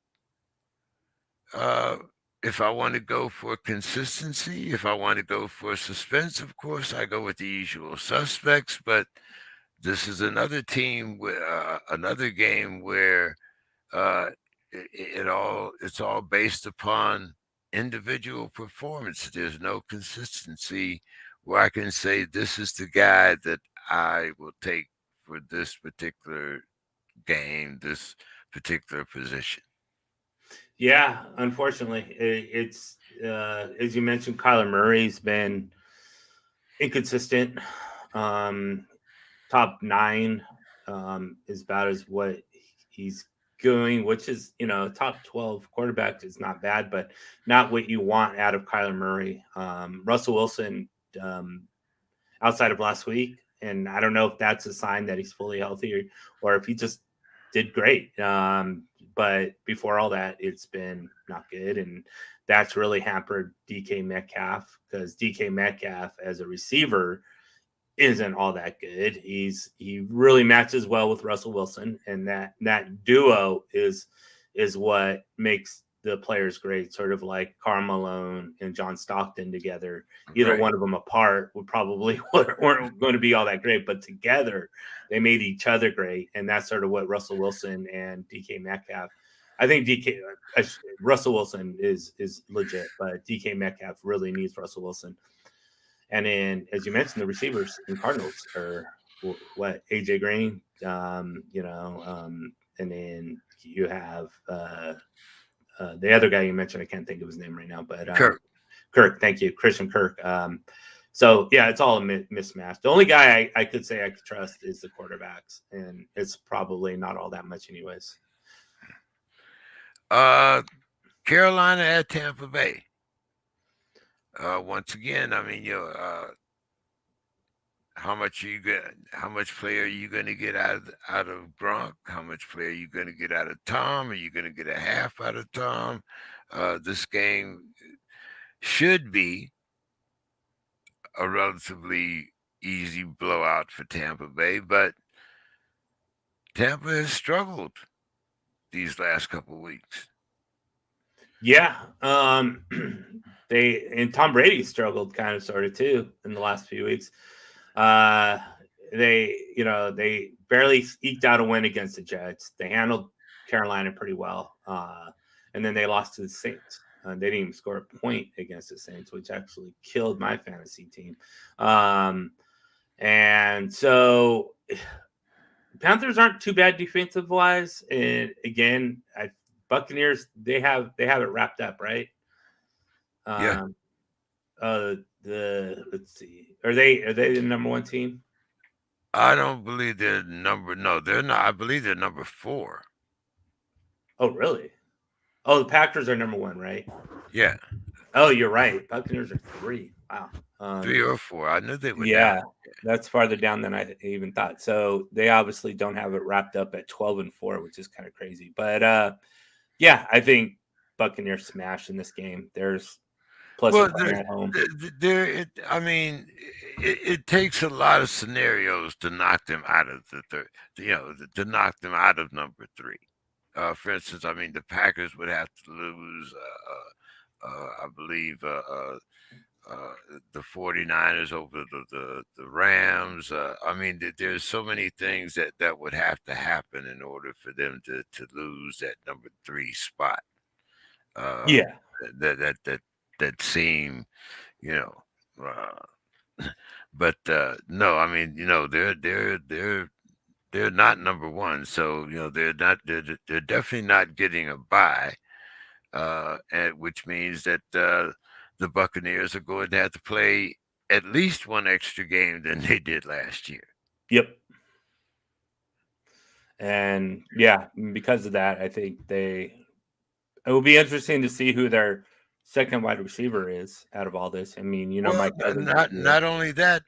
Uh, if I want to go for consistency, if I want to go for suspense, of course, I go with the usual suspects. But this is another team, another game where it's all based upon individual performance. There's no consistency where I can say this is the guy that I will take for this particular game, this particular position. Yeah, unfortunately, it's as you mentioned, Kyler Murray's been inconsistent. Top 9 is about as what he's going, which is top 12 quarterback is not bad, but not what you want out of Kyler Murray. Russell Wilson, outside of last week, and I don't know if that's a sign that he's fully healthy or if he just did great. But before all that, it's been not good, and that's really hampered DK Metcalf because DK Metcalf as a receiver isn't all that good. He really matches well with Russell Wilson, and that duo is what makes the players great. Sort of like Karl Malone and John Stockton together. Either Right. one of them apart would probably weren't going to be all that great, but together they made each other great, and that's sort of what Russell Wilson and DK Metcalf. I think Russell Wilson is legit, but DK Metcalf really needs Russell Wilson. And then, as you mentioned, the receivers in Cardinals are what AJ Green, and then you have the other guy you mentioned. I can't think of his name right now, but Kirk. Thank you, Christian Kirk. So yeah, it's all a mismatch. The only guy I could say I could trust is the quarterbacks, and it's probably not all that much, anyways. Carolina at Tampa Bay. Once again, I mean, how much play are you going to get out of Gronk? How much play are you going to get out of Tom? Are you going to get a half out of Tom? This game should be a relatively easy blowout for Tampa Bay, but Tampa has struggled these last couple of weeks. Yeah, Tom Brady struggled kind of sort of too in the last few weeks. They barely eked out a win against the Jets. They handled Carolina pretty well, and then they lost to the Saints. They didn't even score a point against the Saints, which actually killed my fantasy team. And so Panthers aren't too bad defensive wise, and again, Buccaneers they have it wrapped up, right? Yeah. Let's see, are they the number one team? I don't believe they're number. No, they're not. I believe they're number 4. Oh, really? Oh, the Packers are number one, right? Yeah. Oh, you're right. Buccaneers are 3. Wow. 3 or 4. I knew they were down. Yeah, that's farther down than I even thought. So they obviously don't have it wrapped up at 12-4, which is kind of crazy. But yeah, I think Buccaneers smash in this game. There's plus Well, at home. I mean, it takes a lot of scenarios to knock them out of the third. To knock them out of number 3. For instance, I mean, the Packers would have to lose. I believe the 49ers over the Rams. I mean, there's so many things that would have to happen in order for them to lose that number 3 spot. Yeah. That seem, you know, but no, I mean, they're not number 1, so they're definitely not getting a bye, and which means that the Buccaneers are going to have to play at least one extra game than they did last year. Yep. And yeah, because of that, I think it will be interesting to see who their second wide receiver is out of all this. I mean, Mike Evans. Not only that,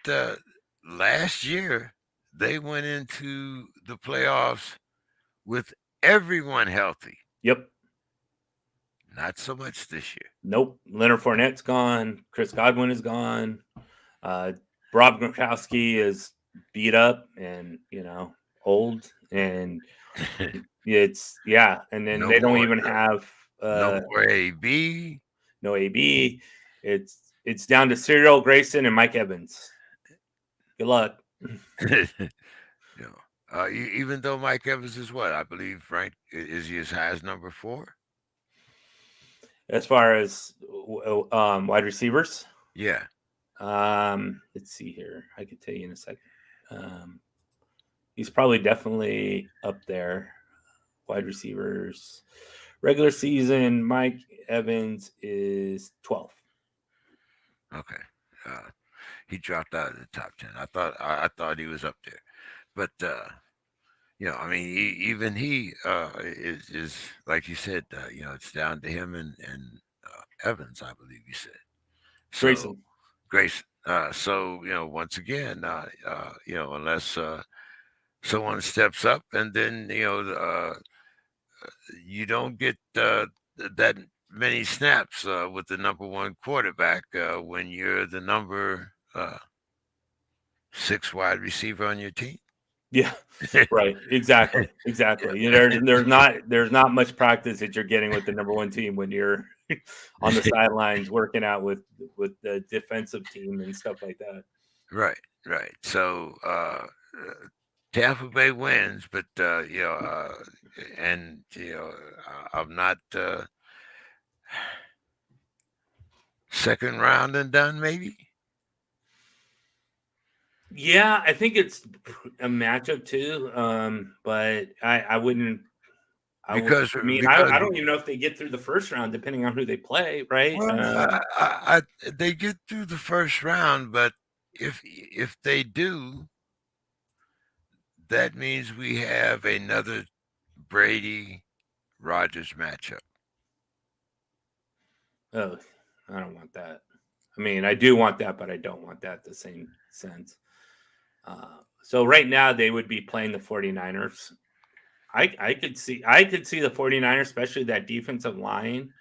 last year they went into the playoffs with everyone healthy. Yep. Not so much this year. Nope. Leonard Fournette's gone. Chris Godwin is gone. Rob Gronkowski is beat up and old, and and then they don't even have no more AB. No AB. It's down to Cyril Grayson and Mike Evans. Good luck. Even though Mike Evans is what I believe, Frank, is he as high as number 4? As far as wide receivers, yeah. Let's see here. I could tell you in a second. He's probably definitely up there. Wide receivers, regular season, Mike Evans is 12th. Okay. He dropped out of the top 10. I thought he was up there, but I mean, even he is like you said. It's down to him and Evans, I believe you said. So, Grayson. So once again, unless someone steps up, and then you don't get that many snaps with the number 1 quarterback when you're the number 6 wide receiver on your team. Yeah, right. Exactly. There's not much practice that you're getting with the number 1 team when you're on the sidelines working out with the defensive team and stuff like that. Right. So Tampa Bay wins, but I'm not second round and done, maybe. Yeah, I think it's a matchup too, but I wouldn't. I don't even know if they get through the first round, depending on who they play. Right? Well, they get through the first round, but if they do, that means we have another Brady Rodgers matchup. Oh, I don't want that. I mean, I do want that, but I don't want that the same sense. So right now they would be playing the 49ers. I could see the 49ers, especially that defensive line,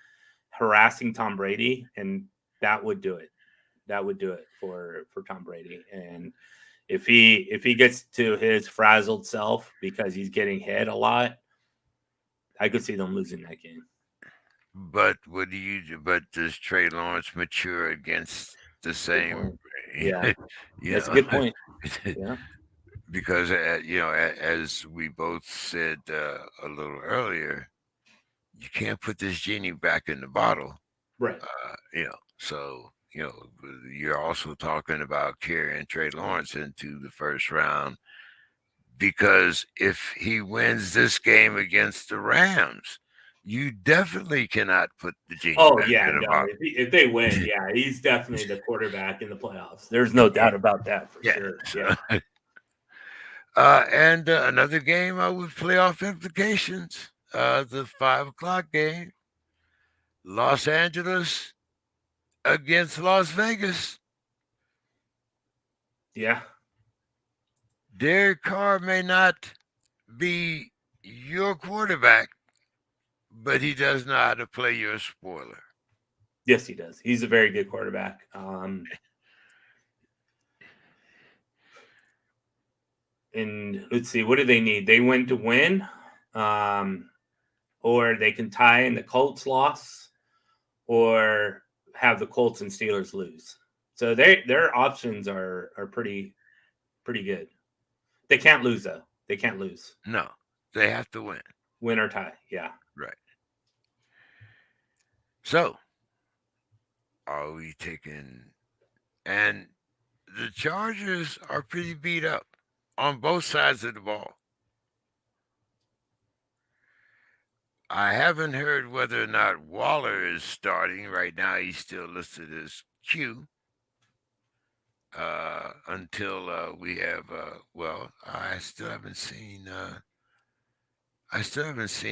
harassing Tom Brady, and that would do it. That would do it for Tom Brady. And if he gets to his frazzled self because he's getting hit a lot, I could see them losing that game. But what do you do? But does Trey Lawrence mature against the same? Yeah, that's a good point. Yeah. Because as we both said a little earlier, you can't put this genie back in the bottle, right? So you're also talking about carrying Trey Lawrence into the first round. because if he wins this game against the Rams, you definitely cannot put the genie back in the bottle. If they win, yeah, he's definitely the quarterback in the playoffs. There's no doubt about that for sure. So, and another game with playoff implications, the 5:00 game, Los Angeles against Las Vegas. Yeah. Derek Carr may not be your quarterback, but he does know how to play your spoiler. Yes, he does. He's a very good quarterback. And let's see, what do they need? They win to win, or they can tie in the Colts loss, or have the Colts and Steelers lose. So their options are pretty good. They can't lose though. They can't lose. No, they have to win. Win or tie. Yeah. Right. So, are we taking? And the Chargers are pretty beat up on both sides of the ball. I haven't heard whether or not Waller is starting. Right now, he's still listed as Q. Until we have, I still haven't seen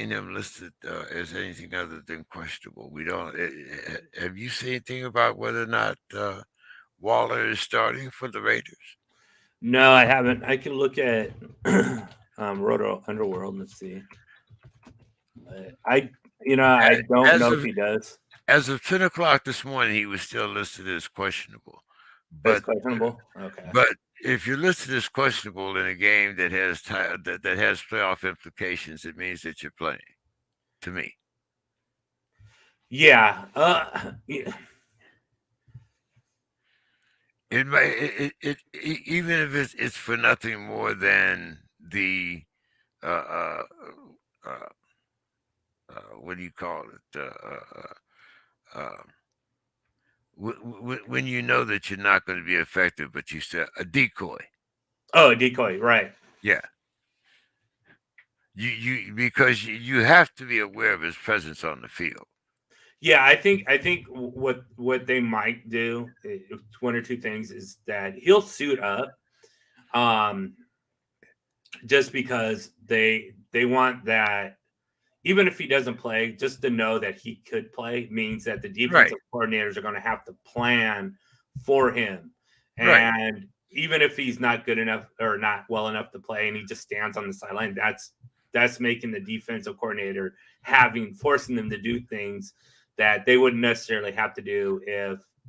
him listed as anything other than questionable. We don't. Have you seen anything about whether or not Waller is starting for the Raiders? No, I haven't. I can look at Roto Underworld. Let's see. I don't know if he does. As of 10:00 this morning, he was still listed as questionable. That's questionable. Okay. But if you're listed as questionable in a game that has that has playoff implications, it means that you're playing. To me. Yeah. Yeah. It even if it's for nothing more than the what do you call it? When you know that you're not going to be effective, but you said a decoy. Oh, a decoy, right? Yeah. Because you have to be aware of his presence on the field. Yeah, I think what they might do, one or two things, is that he'll suit up, just because they want that. Even if he doesn't play, just to know that he could play means that the defensive coordinators are going to have to plan for him. And even if he's not good enough or not well enough to play and he just stands on the sideline, that's making the defensive coordinator forcing them to do things that they wouldn't necessarily have to do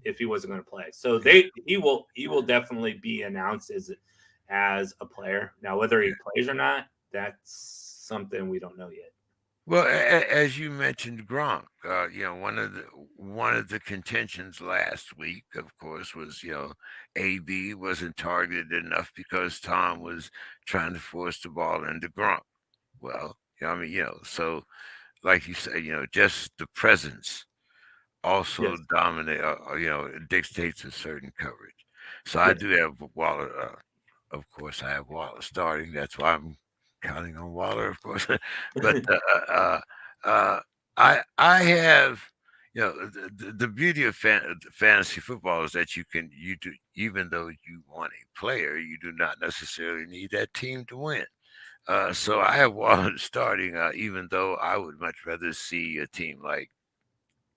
if he wasn't going to play. So he will definitely be announced as a player. Now, whether he plays or not, that's something we don't know yet. Well, as you mentioned, Gronk, one of the contentions last week, of course, was AB wasn't targeted enough because Tom was trying to force the ball into Gronk. Well, so like you say, just the presence also dictates a certain coverage. So I do have Waller. Of course, I have Waller starting. That's why I'm counting on Waller, of course. But I have, the beauty of fantasy football is that you do, even though you want a player, you do not necessarily need that team to win. So I have Waller starting, even though I would much rather see a team like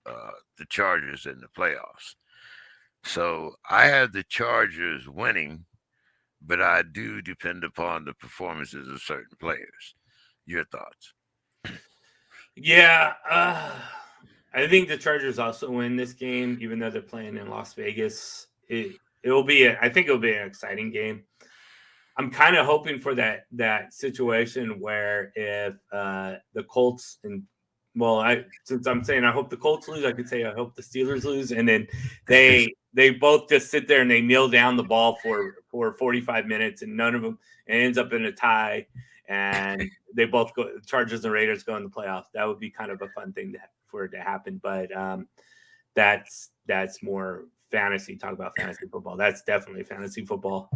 the Chargers in the playoffs. So I have the Chargers winning, but I do depend upon the performances of certain players. Your thoughts? Yeah, I think the Chargers also win this game, even though they're playing in Las Vegas. I think it'll be an exciting game. I'm kind of hoping for that situation where if the Colts since I'm saying I hope the Colts lose, I could say I hope the Steelers lose, and then they both just sit there and they kneel down the ball for 45 minutes, and none of them ends up in a tie, and they both go. Chargers and Raiders go in the playoffs. That would be kind of a fun thing for it to happen, but that's more fantasy. Talk about fantasy football. That's definitely fantasy football.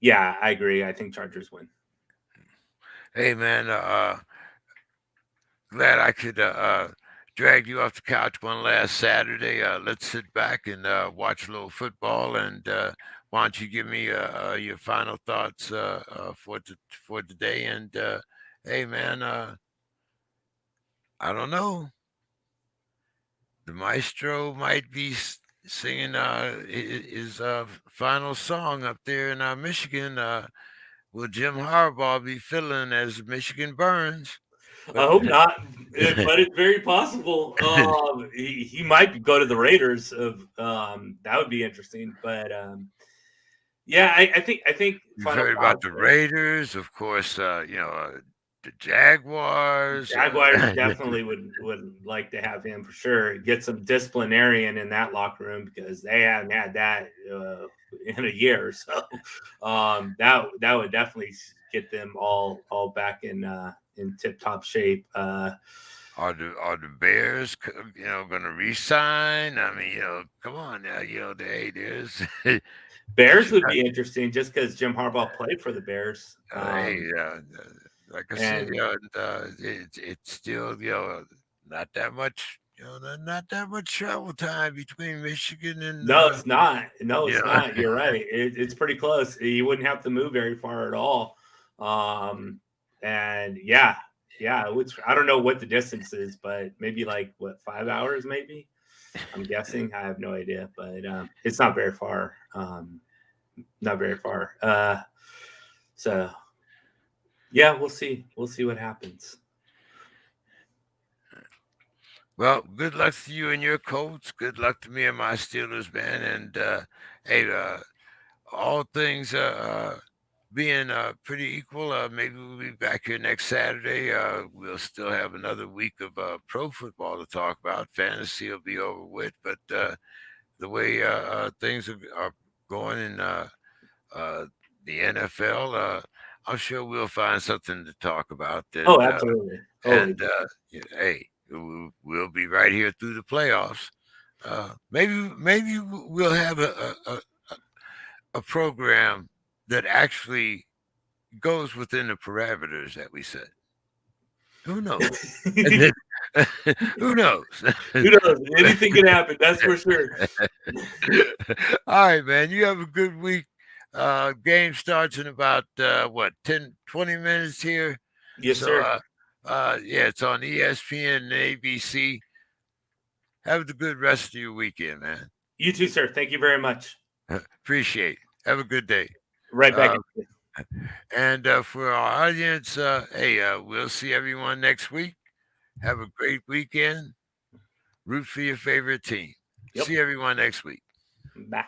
Yeah, I agree. I think Chargers win. Hey, man, glad I could drag you off the couch one last Saturday. Let's sit back and watch a little football. And why don't you give me your final thoughts for today? And hey, man, I don't know. The Maestro might be singing his final song up there in Michigan. Will Jim Harbaugh be feeling as Michigan burns? I But hope not, but it's very possible. He might go to the Raiders. That would be interesting. But yeah, I think you've final heard about thoughts. the Raiders, of course. The Jaguars. Jaguars definitely would like to have him for sure. Get some disciplinarian in that locker room because they haven't had that in a year. So that would definitely get them all back in tip top shape. Are the Bears, going to resign? I mean, come on now, there's Bears would be interesting just because Jim Harbaugh played for the Bears. hey, like I said, And it's still not that much. Not that much travel time between Michigan and no, it's not. No, it's yeah. not. You're right. It's pretty close. You wouldn't have to move very far at all. And yeah, which I don't know what the distance is, but maybe like 5 hours, maybe. I'm guessing. I have no idea, but it's not very far. Not very far. So yeah, we'll see. We'll see what happens. Well, good luck to you and your Colts. Good luck to me and my Steelers, man. And hey, all things being pretty equal, maybe we'll be back here next Saturday. We'll still have another week of pro football to talk about. Fantasy will be over with, but the way things are going in the NFL, I'm sure we'll find something to talk about. Oh, absolutely. And hey, we'll be right here through the playoffs. Maybe we'll have a program that actually goes within the parameters that we set. Who knows? Who knows? Who knows? Anything can happen. That's for sure. All right, man. You have a good week. Game starts in about 10, 20 minutes here. Yes, sir. Yeah, it's on ESPN and ABC. Have a good rest of your weekend, man. You too, sir. Thank you very much. Appreciate it. Have a good day. Right back. And for our audience, hey, we'll see everyone next week. Have a great weekend. Root for your favorite team. Yep. See everyone next week. Bye.